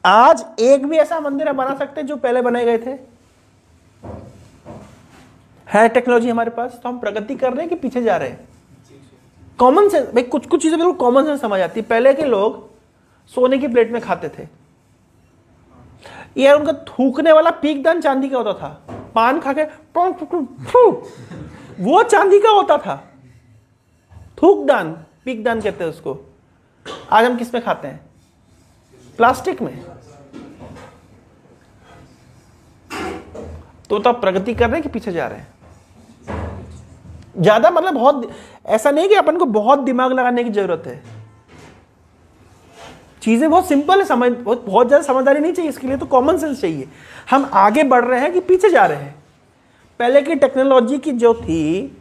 आज एक भी ऐसा मंदिर बना सकते हैं जो पहले बनाए गए थे? है टेक्नोलॉजी हमारे पास, तो हम प्रगति कर रहे हैं कि पीछे जा रहे हैं? कॉमन सेंस भाई, कुछ कुछ चीजें बिल्कुल कॉमन सेंस समझ आती है। पहले के लोग सोने की प्लेट में खाते थे, यार उनका थूकने वाला पीक दान चांदी का होता था। पान खा के वो चांदी का होता था। थूक दान, पीक दान कहते हैं उसको। आज हम किस में खाते हैं? प्लास्टिक में। तो तब प्रगति कर रहे हैं कि पीछे जा रहे हैं? ज्यादा मतलब बहुत ऐसा नहीं कि अपन को बहुत दिमाग लगाने की जरूरत है। चीजें बहुत सिंपल है, समझ बहुत ज्यादा समझदारी नहीं चाहिए इसके लिए, तो कॉमन सेंस चाहिए। हम आगे बढ़ रहे हैं कि पीछे जा रहे हैं? पहले की टेक्नोलॉजी की जो थी,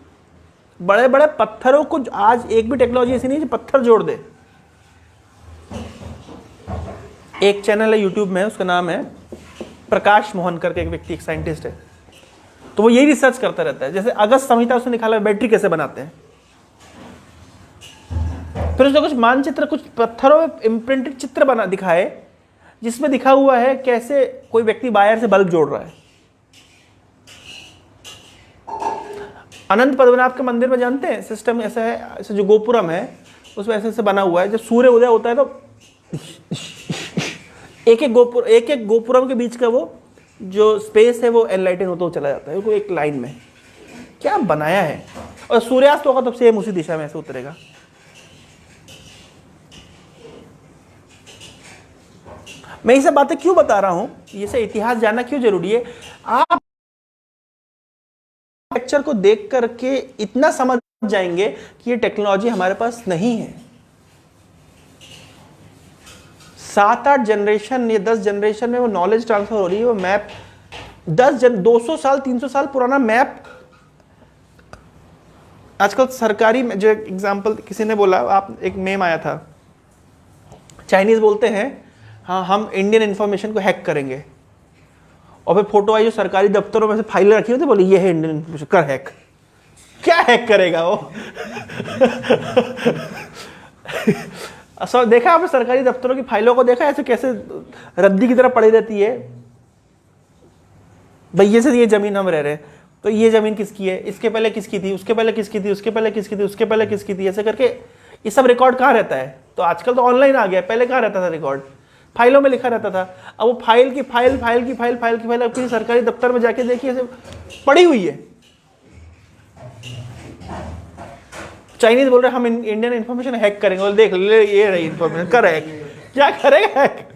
बड़े बड़े पत्थरों को, आज एक भी टेक्नोलॉजी ऐसी नहीं जो पत्थर जोड़ दे। एक चैनल है यूट्यूब में, उसका नाम है प्रकाश मोहन करके, एक व्यक्ति, एक साइंटिस्ट है। तो वो यही रिसर्च करता रहता है। जैसे अगस्त संहिता उसने निकाला बैटरी कैसे बनाते हैं, फिर उसने कुछ मानचित्र, कुछ पत्थरों में इम्प्रिंटेड चित्र बना दिखाए, जिसमें दिखा हुआ है कैसे कोई व्यक्ति वायर से बल्ब जोड़ रहा है। अनंत पद्मनाभ के मंदिर में जानते हैं सिस्टम ऐसा है, ऐसे जो गोपुरम है उसमें ऐसे ऐसे बना हुआ है। जब सूर्य उदय होता है तो एक एक गोपुरम के बीच का वो जो स्पेस है वो एनलाइटन होता हुआ चला जाता है, वो एक लाइन में। क्या बनाया है! और सूर्यास्त होगा तो सेम उसी दिशा में ऐसे उतरेगा। मैं ये सब बातें क्यों बता रहा हूं, ये सब इतिहास जानना क्यों जरूरी है? आप लेक्चर को देख करके इतना समझ जाएंगे कि ये टेक्नोलॉजी हमारे पास नहीं है। 7-8 जनरेशन या 10 जनरेशन में वो नॉलेज ट्रांसफर हो रही है। वो मैप 200 साल 300 साल पुराना मैप आजकल सरकारी में, जो एग्जांपल किसी ने बोला, आप एक मेम आया था, चाइनीज बोलते हैं हाँ हम इंडियन इंफॉर्मेशन को हैक करेंगे, और फिर फोटो आई जो सरकारी दफ्तरों में से फाइलें रखी होती, बोले ये है इंडियन इंफॉर्मेशन, कर हैक। क्या हैक करेगा वो? देखा आपने सरकारी दफ्तरों की फाइलों को देखा, ऐसे कैसे रद्दी की तरह पड़ी रहती है। भैया से ये जमीन हम रह रहे हैं, तो ये जमीन किसकी है, इसके पहले किसकी थी, उसके पहले किसकी थी, उसके पहले किसकी थी, उसके पहले किसकी थी, ऐसे करके ये सब रिकॉर्ड कहाँ रहता है? तो आजकल तो ऑनलाइन आ गया, पहले कहाँ रहता था रिकॉर्ड? फाइलों में लिखा रहता था। अब वो फाइल की फाइल अब किसी सरकारी दफ्तर में जाके देखिए ऐसे पड़ी हुई है। चाइनीज बोल रहे हम इंडियन इंफॉर्मेशन हैक करेंगे, बोल देख ले ये रही इंफॉर्मेशन, कर हैक। क्या करेगा हैक?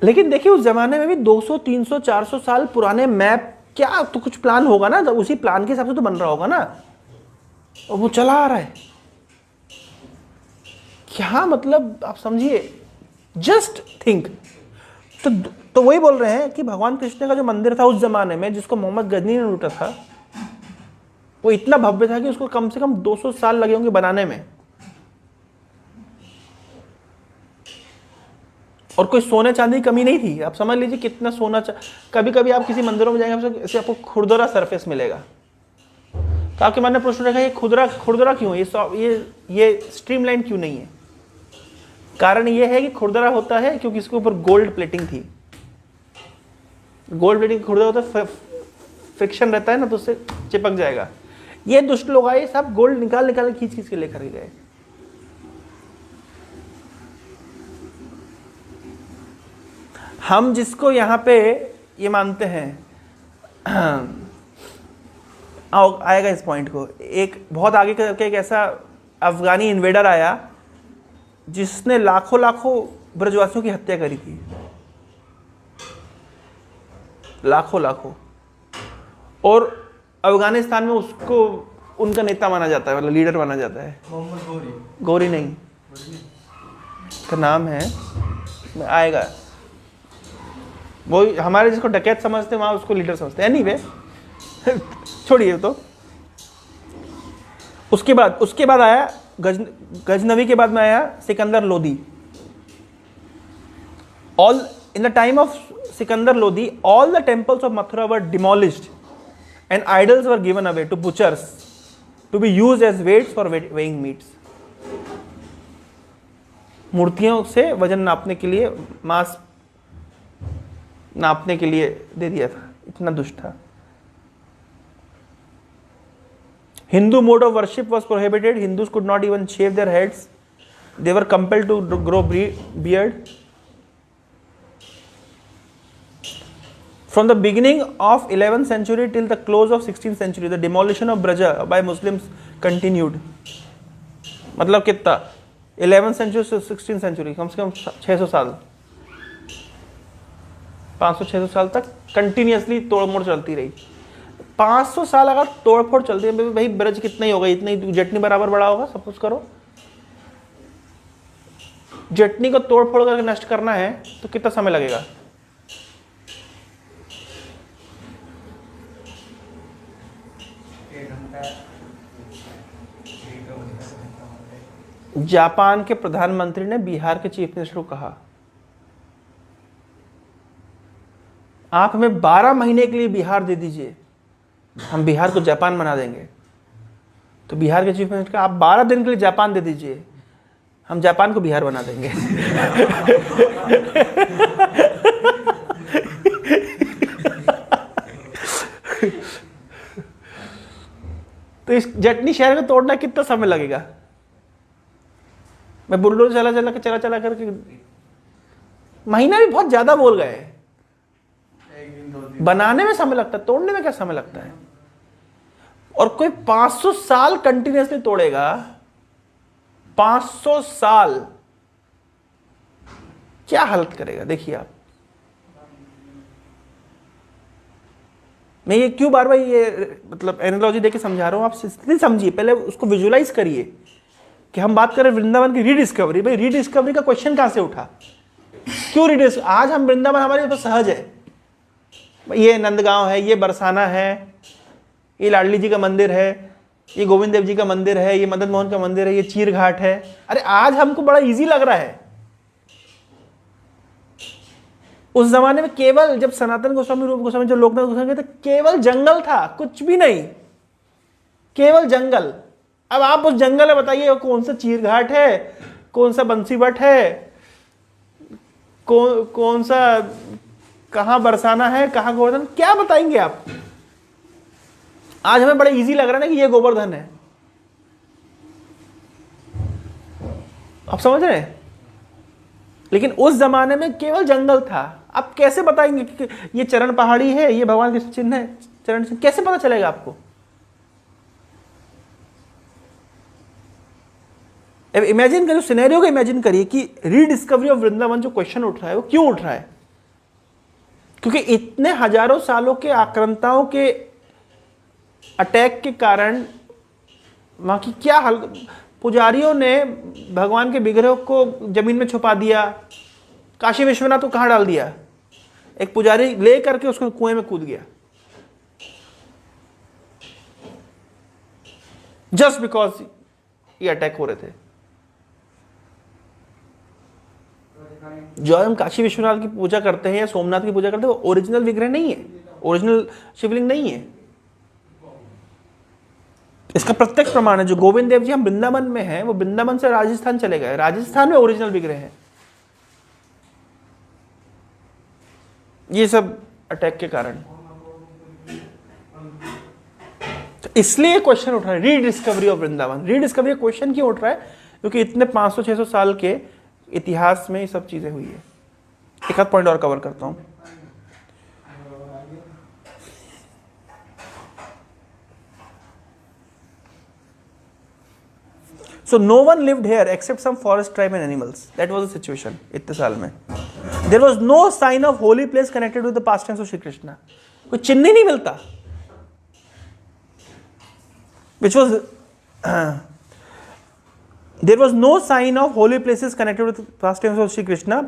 लेकिन देखिए उस जमाने में भी 200 300 400 साल पुराने मैप, क्या तो कुछ प्लान होगा ना, तो उसी प्लान के हिसाब से तो बन रहा होगा ना, और वो चला आ रहा है। क्या मतलब आप समझिए, जस्ट थिंक। तो वही बोल रहे हैं कि भगवान कृष्ण का जो मंदिर था उस जमाने में, जिसको मोहम्मद गजनी ने लूटा था, वो इतना भव्य था कि उसको कम से कम 200 साल लगे होंगे बनाने में। और कोई सोने चांदी की कमी नहीं थी। आप समझ लीजिए कितना सोना कभी कभी आप किसी मंदिरों में जाएंगे ऐसे आपको खुरदरा सरफेस मिलेगा, तो आपके मन में प्रश्न रहेगा ये खुरदरा खुरदरा क्यों, ये स्ट्रीमलाइन क्यों नहीं है? कारण ये है कि खुरदरा होता है क्योंकि इसके ऊपर गोल्ड प्लेटिंग थी। गोल्ड प्लेटिंग खुरदरा होता है, फ्रिक्शन रहता है ना, तो उससे चिपक जाएगा। ये दुष्ट लोग आए, सब गोल्ड निकाल निकाल खींच खींच के लेकर गए। हम जिसको यहाँ पे ये मानते हैं, आएगा इस पॉइंट को, एक बहुत आगे करके एक ऐसा अफगानी इन्वेडर आया जिसने लाखों लाखों ब्रजवासियों की हत्या करी थी, लाखों लाखों। और अफगानिस्तान में उसको उनका नेता माना जाता है, मतलब लीडर माना जाता है। मोहम्मद गौरी। गौरी नहीं, उसका नाम है, आएगा। वो हमारे जिसको डकैत समझते हैं वहां उसको लीडर समझते हैं। एनीवे छोड़िए। तो उसके बाद आया गजनवी के बाद में आया Sikandar Lodi. All in the time of Sikandar Lodi, all the temples of Mathura were demolished and idols were given away to butchers to be used as weights for weighing meats. मूर्तियों से वजन नापने के लिए, मांस नापने के लिए दे दिया था। इतना दुष्ट था। Hindu mode of worship was prohibited. Hindus could not even shave their heads. They were compelled to grow beard. From the beginning of 11th century till the close of 16th century, the demolition of Braja by Muslims continued. मतलब कितना? 11th century से 16th century, कम से कम 600 साल, 500-600 साल तक continuously तोड़मोड़ चलती रही। 500 साल अगर तोड़फोड़ चलती है, भाई ब्रज कितना ही होगा, इतना ही जटनी बराबर बड़ा होगा, सपोज करो। जटनी को तोड़फोड़ करके नष्ट करना है तो कितना समय लगेगा? जापान के प्रधानमंत्री ने बिहार के चीफ मिनिस्टर को कहा, आप हमें 12 महीने के लिए बिहार दे दीजिए, हम बिहार को जापान बना देंगे। तो बिहार के चीफ मिनिस्टर कहा, आप 12 दिन के लिए जापान दे दीजिए, हम जापान को बिहार बना देंगे। तो इस जटनी शहर को तोड़ना कितना समय लगेगा? मैं बुलडोजर चला करके, महीना भी बहुत ज्यादा बोल गए। बनाने में समय लगता है, तोड़ने में क्या समय लगता है? और कोई 500 साल कंटिन्यूसली तोड़ेगा, 500 साल, क्या हालत करेगा देखिए आप। मैं ये क्यों बार बार ये मतलब एनालॉजी देके समझा रहा हूं, आप स्थिति समझिए, पहले उसको विजुलाइज करिए कि हम बात करें वृंदावन की रीडिस्कवरी। भाई रीडिस्कवरी का क्वेश्चन कहां से उठा, क्यों आज हम वृंदावन हमारे तो सहज है, ये नंदगांव है, ये बरसाना है, ये लाडली जी का मंदिर है, ये गोविंद देव जी का मंदिर है, ये मदन मोहन का मंदिर है, ये चीर घाट है। अरे आज हमको बड़ा इजी लग रहा है। उस जमाने में केवल जब सनातन गोस्वामी, रूप गोस्वामी, जो लोकनाथ गोस्वामी थे, केवल जंगल था, कुछ भी नहीं, केवल जंगल। अब आप उस जंगल में बताइए कौन सा चीर घाट है, कौन सा बंसीवट है, कौन सा, कहां बरसाना है, कहां गोवर्धन, क्या बताएंगे आप? आज हमें बड़ा इजी लग रहा है ना कि ये गोवर्धन है। आप समझ रहे हैं? लेकिन उस जमाने में केवल जंगल था। आप कैसे बताएंगे कि ये चरण पहाड़ी है, ये भगवान के चिन्ह है, चरण चिन्ह, कैसे पता चलेगा आपको? अब इमेजिन करिए, सिनेरियो को इमेजिन करिए कि रीडिस्कवरी ऑफ वृंदावन जो क्वेश्चन उठ रहा है वो क्यों उठ रहा है? क्योंकि इतने हजारों सालों के आक्रांताओं के अटैक के कारण वहां की क्या हाल, पुजारियों ने भगवान के विग्रह को जमीन में छुपा दिया, काशी विश्वनाथ को कहां डाल दिया, एक पुजारी ले करके उसको कुएं में कूद गया, जस्ट बिकॉज ये अटैक हो रहे थे। जो हम काशी विश्वनाथ की पूजा करते हैं या सोमनाथ की पूजा करते हैं वो ओरिजिनल विग्रह नहीं है, ओरिजिनल शिवलिंग नहीं है। इसका प्रत्यक्ष प्रमाण है। जो गोविंद देव जी हम वृंदावन में हैं, वो वृंदावन से राजस्थान चले गए, राजस्थान में ओरिजिनल विग्रह है। ये सब अटैक के कारण। तो इसलिए क्वेश्चन उठ रहा है rediscovery of Vrindavan. Rediscovery question क्यों उठ रहा है? क्योंकि इतने 500-600 साल के इतिहास में ये सब चीजें हुई है। एक आध पॉइंट और कवर करता हूं। So no one lived here except some forest tribe and animals. That was the situation इतने साल में। There was no sign of holy place connected with the pastimes of Shri Krishna. कोई चिन्ह ही नहीं मिलता। Which was there was no sign of holy places connected with the pastimes of Shri Krishna,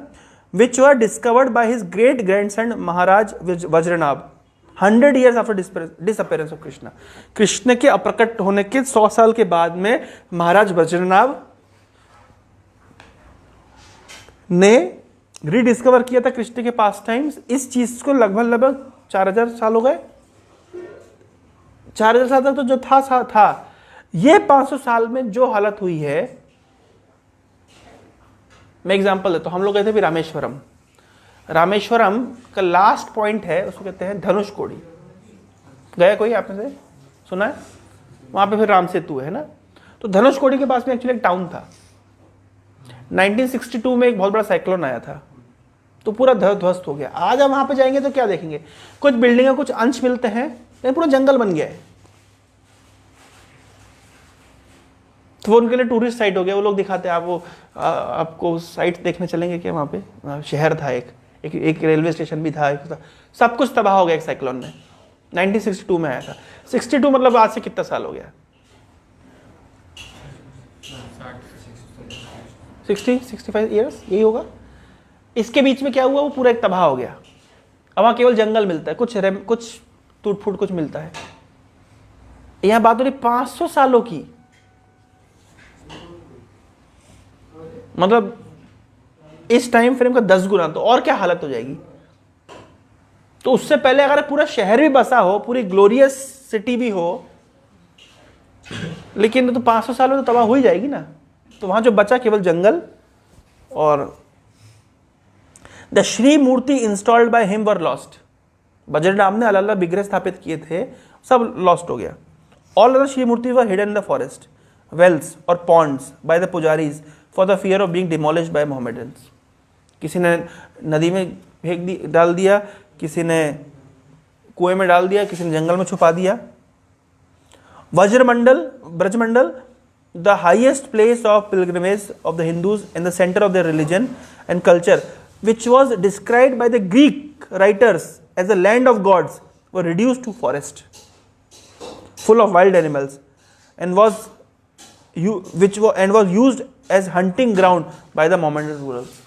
which were discovered by his great grandson Maharaj Vajranabh 100 years after disappearance of Krishna. Krishna के अप्रकट होने के 100 साल के बाद में महाराज वज्रनाभ ने रीडिस्कवर किया था कृष्ण के पास टाइम्स। इस चीज को लगभग 4000 साल हो गए। 4000 साल तक तो जो था ये 500 साल में जो हालत हुई है। मैं एग्जांपल देता हूं। हम लोग गए थे भी रामेश्वरम। रामेश्वरम का लास्ट पॉइंट है, उसको कहते हैं धनुषकोडी। गया कोई आपने से सुना है? वहां पे फिर राम सेतु है ना। तो धनुषकोडी के पास में एक्चुअली एक टाउन था। 1962 में एक बहुत बड़ा साइक्लोन आया था, तो पूरा ध्वस्त हो गया। आज हम वहां पे जाएंगे तो क्या देखेंगे? कुछ बिल्डिंगें, कुछ अंश मिलते हैं, लेकिन पूरा जंगल बन गया है। तो वो उनके लिए टूरिस्ट साइट हो गया। वो लोग दिखाते हैं, आप वो आपको साइट देखने चलेंगे क्या? वहाँ पे शहर था, एक रेलवे स्टेशन भी था, सब कुछ तबाह हो गया एक साइक्लोन में। 1962 में आया था। 62 मतलब आज से कितना साल हो गया? 65 ईयर्स यही होगा। इसके बीच में क्या हुआ? वो पूरा एक तबाह हो गया। अब वहाँ केवल जंगल मिलता है, कुछ टूट फूट कुछ मिलता है। यहाँ बात हो रही 500 सालों की। मतलब इस टाइम फ्रेम का 10 गुना, तो और क्या हालत हो जाएगी। तो उससे पहले अगर पूरा शहर भी बसा हो, पूरी ग्लोरियस सिटी भी हो, लेकिन तो 500 साल में तो तबाह हो ही जाएगी ना। तो वहां जो बचा केवल जंगल। और the Shri murti installed by him were lost. Vajranabh ने अलग अलग विग्रह स्थापित किए थे, सब लॉस्ट हो गया। All other Shri murti were hidden in the forest, wells और ponds by the pujaris for the fear of being demolished by Mohammedans. किसी ने नदी में डाल दिया, किसी ने कुएं में डाल दिया, किसी ने जंगल में छुपा दिया। Brajmandal, the highest place of pilgrimage of the Hindus in the centre of their religion and culture, which was described by the Greek writers as a land of gods, were reduced to forest full of wild animals and was used as hunting ground by the Mohammedan rulers.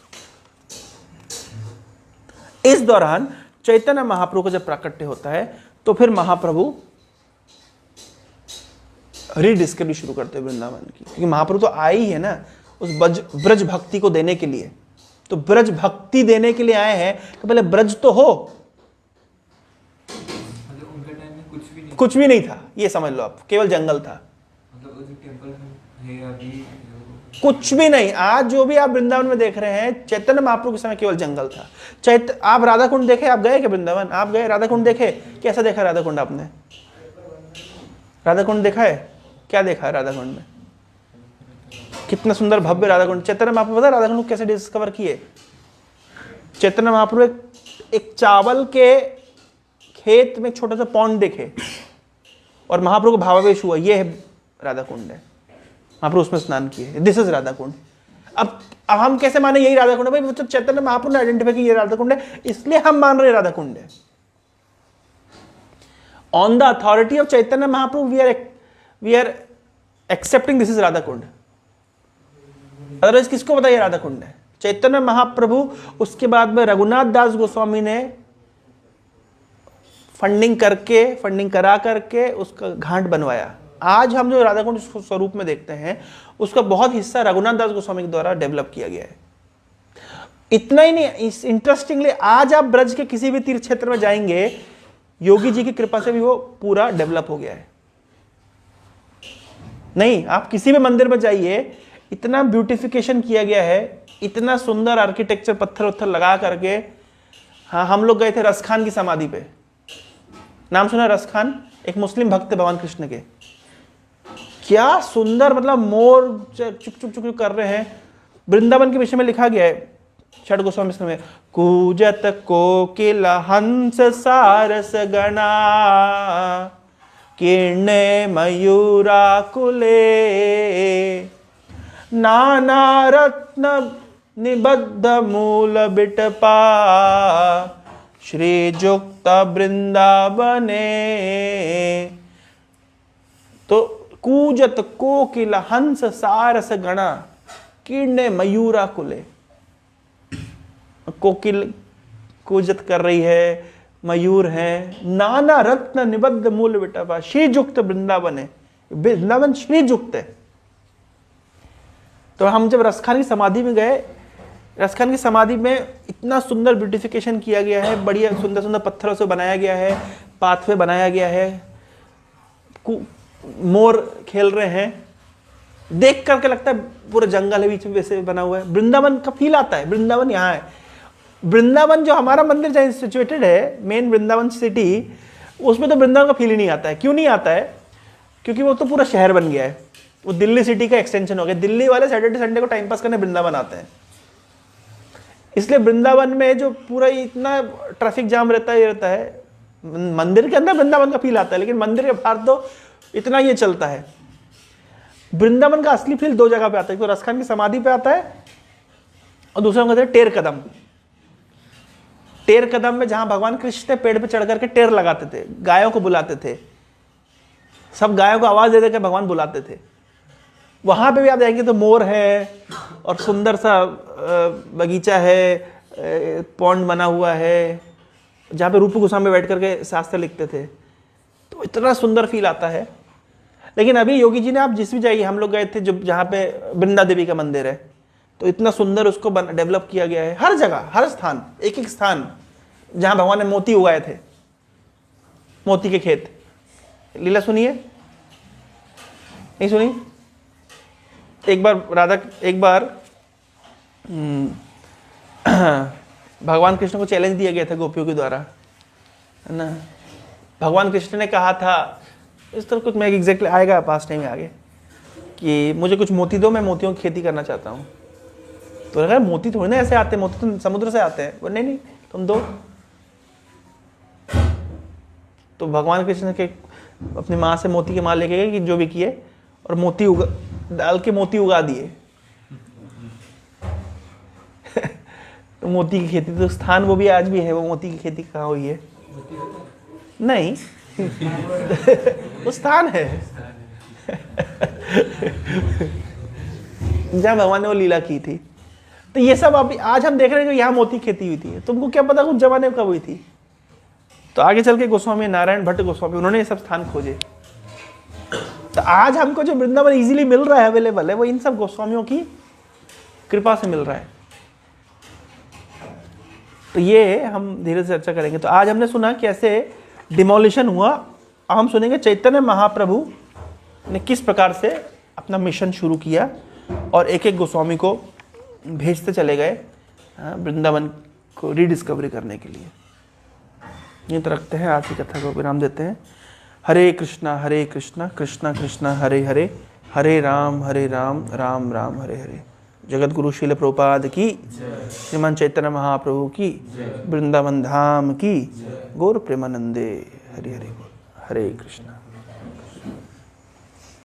इस दौरान चैतन्य महाप्रभु का जब प्राकट्य होता है तो फिर महाप्रभु rediscovery शुरू करते हैं वृंदावन की। क्योंकि महाप्रभु तो आए ही है ना उस ब्रज भक्ति को देने के लिए। तो ब्रज भक्ति देने के लिए आए हैं तो पहले ब्रज तो हो। उनके टाइम में कुछ भी नहीं था, ये समझ लो आप, केवल जंगल था। मतलब जो टेंपल है अभी कुछ भी नहीं। आज जो भी आप वृंदावन में देख रहे हैं, चैतन्य महाप्रभु के समय केवल जंगल था। आप राधा कुंड देखे? आप गए क्या वृंदावन? आप गए राधा कुंड देखे? कैसा देखा राधा कुंड आपने? राधा कुंड देखा है? क्या देखा है राधा कुंड में? कितना सुंदर भव्य राधा कुंड। चैतन्य महाप्रभु पता राधा कुंड कैसे डिस्कवर किए? चैतन्य महाप्रभु एक चावल के खेत में छोटा सा पॉन्ड देखे और महाप्रभु को भावावेश हुआ, ये है राधा कुंड है। महाप्रभु उसमें स्नान किए। दिस इज राधा कुंड। अब हम कैसे माने यही राधा कुंड है? भाई तो चैतन्य महाप्रभु ने आइडेंटिफाई किया ये राधा कुंड है, इसलिए हम मान रहे राधा कुंड है। On the authority of Chaitanya Mahaprabhu we are accepting this is Radha Kund. Otherwise किसको पता ये राधा कुंड है? चैतन्य महाप्रभु। उसके बाद में रघुनाथ दास गोस्वामी ने फंडिंग करा करके उसका घाट बनवाया। आज हम जो राधा कुंड स्वरूप में देखते हैं उसका बहुत हिस्सा रघुनाथ दास गोस्वामी के द्वारा डेवलप किया गया है। इतना ही नहीं, इंटरेस्टिंगली आज आप ब्रज के किसी भी तीर्थ क्षेत्र में जाएंगे, योगी जी की कृपा से भी वो पूरा डेवलप हो गया है। नहीं, आप किसी भी मंदिर में जाइए, इतना ब्यूटिफिकेशन किया गया है, इतना सुंदर आर्किटेक्चर, पत्थर उत्थर लगा करके। हाँ, हम लोग गए थे रसखान की समाधि पे, नाम सुना रसखान? एक मुस्लिम भक्त है भगवान कृष्ण के, क्या सुंदर, मतलब मोर चुक चुक चुक कर रहे हैं। वृंदावन के विषय में लिखा गया है षड गोस्वामी में, कूजत कोकिल हंस सारस गणा, किरणे मयूराकुले, नाना रत्न निबद्ध मूल बिटपा, श्रीजुक्त वृंदावने। तो कूजत कोकिल हंस सारस गणा, किरणे मयूराकुले। कोकिल कूजत कर रही है, मयूर है, नाना रत्न निबद्ध मूल बिटपा, श्रीजुक्त वृंदावन है। वृंदावन श्रीजुक्त है। तो हम जब रसखान की समाधि में गए, रसखान की समाधि में इतना सुंदर ब्यूटिफिकेशन किया गया है, बढ़िया सुंदर सुंदर पत्थरों से बनाया गया है, पाथवे बनाया गया है, मोर खेल रहे हैं, देख करके लगता है पूरा जंगल है बीच में वैसे बना हुआ है। वृंदावन का फील आता है, वृंदावन यहाँ है। वृंदावन जो हमारा मंदिर जहाँ सिचुएटेड है, मेन वृंदावन सिटी, उसमें तो वृंदावन का फील ही नहीं आता है। क्यों नहीं आता है? क्योंकि वो तो पूरा शहर बन गया है, वो दिल्ली सिटी का एक्सटेंशन हो गया। दिल्ली वाले सैटरडे संडे को टाइम पास करने वृंदावन आते हैं, इसलिए वृंदावन में जो पूरा इतना ट्रैफिक जाम रहता है। मंदिर के अंदर वृंदावन का फील आता है, लेकिन मंदिर के बाहर तो इतना ये चलता है। वृंदावन का असली फील दो जगह पे आता है, तो रसखान की समाधि पे आता है, और दूसरा कहते हैं टेर कदम। टेर कदम में जहां भगवान कृष्ण पेड़ पे चढ़ करके टेर लगाते थे, गायों को बुलाते थे, सब गायों को आवाज दे देकर भगवान बुलाते थे। वहां पे भी आप जाएंगे तो मोर है और सुंदर सा बगीचा है, पॉन्ड बना हुआ है, जहाँ पे रूप गोस्वामी बैठ करके शास्त्र लिखते थे। तो इतना सुंदर फील आता है। लेकिन अभी योगी जी ने, आप जिस भी जाइए, हम लोग गए थे जो जहाँ पे वृंदा देवी का मंदिर है, तो इतना सुंदर उसको डेवलप किया गया है। हर जगह, हर स्थान, एक एक स्थान जहाँ भगवान ने मोती उगाए थे, मोती के खेत। लीला सुनिए, नहीं सुनी? एक बार भगवान कृष्ण को चैलेंज दिया गया था गोपियों के द्वारा, है ना। भगवान कृष्ण ने कहा था, इस तरह कुछ मैं एग्जैक्टली आएगा पास टाइम में आगे, कि मुझे कुछ मोती दो, मैं मोतियों की खेती करना चाहता हूँ। तो लगा मोती थोड़ी ना ऐसे आते हैं, मोती तो समुद्र से आते हैं। वो नहीं तुम दो। तो भगवान कृष्ण के अपनी माँ से मोती के माल लेके गए, कि जो भी किए, और मोती डाल के मोती उगा दिए। तो मोती की खेती, तो स्थान वो भी आज भी है, वो मोती की खेती कहाँ हुई है? नहीं वो स्थान है जहाँ भगवान ने वो लीला की थी। तो ये सब अभी आज हम देख रहे हैं कि यहाँ मोती खेती हुई थी। तुमको क्या पता कुछ जमाने में कब हुई थी? तो आगे चल के गोस्वामी नारायण भट्ट गोस्वामी, उन्होंने ये सब स्थान खोजे। तो आज हमको जो वृंदावन इजीली मिल रहा है, अवेलेबल है, वो इन सब गोस्वामियों की कृपा से मिल रहा है। तो ये हम धीरे से चर्चा करेंगे। तो आज हमने सुना कैसे डिमोलिशन हुआ। अब हम सुनेंगे चैतन्य महाप्रभु ने किस प्रकार से अपना मिशन शुरू किया और एक एक गोस्वामी को भेजते चले गए वृंदावन को रीडिस्कवरी करने के लिए। ये तो रखते हैं, आज की कथा को विराम देते हैं। हरे कृष्णा कृष्णा कृष्णा हरे हरे, हरे राम राम राम हरे हरे। जगत गुरु श्रील प्रभुपाद की, श्रीमान चैतन्य महाप्रभु की, वृंदावन धाम की, गौर प्रेमानंदे। हरे हरे हरे कृष्णा।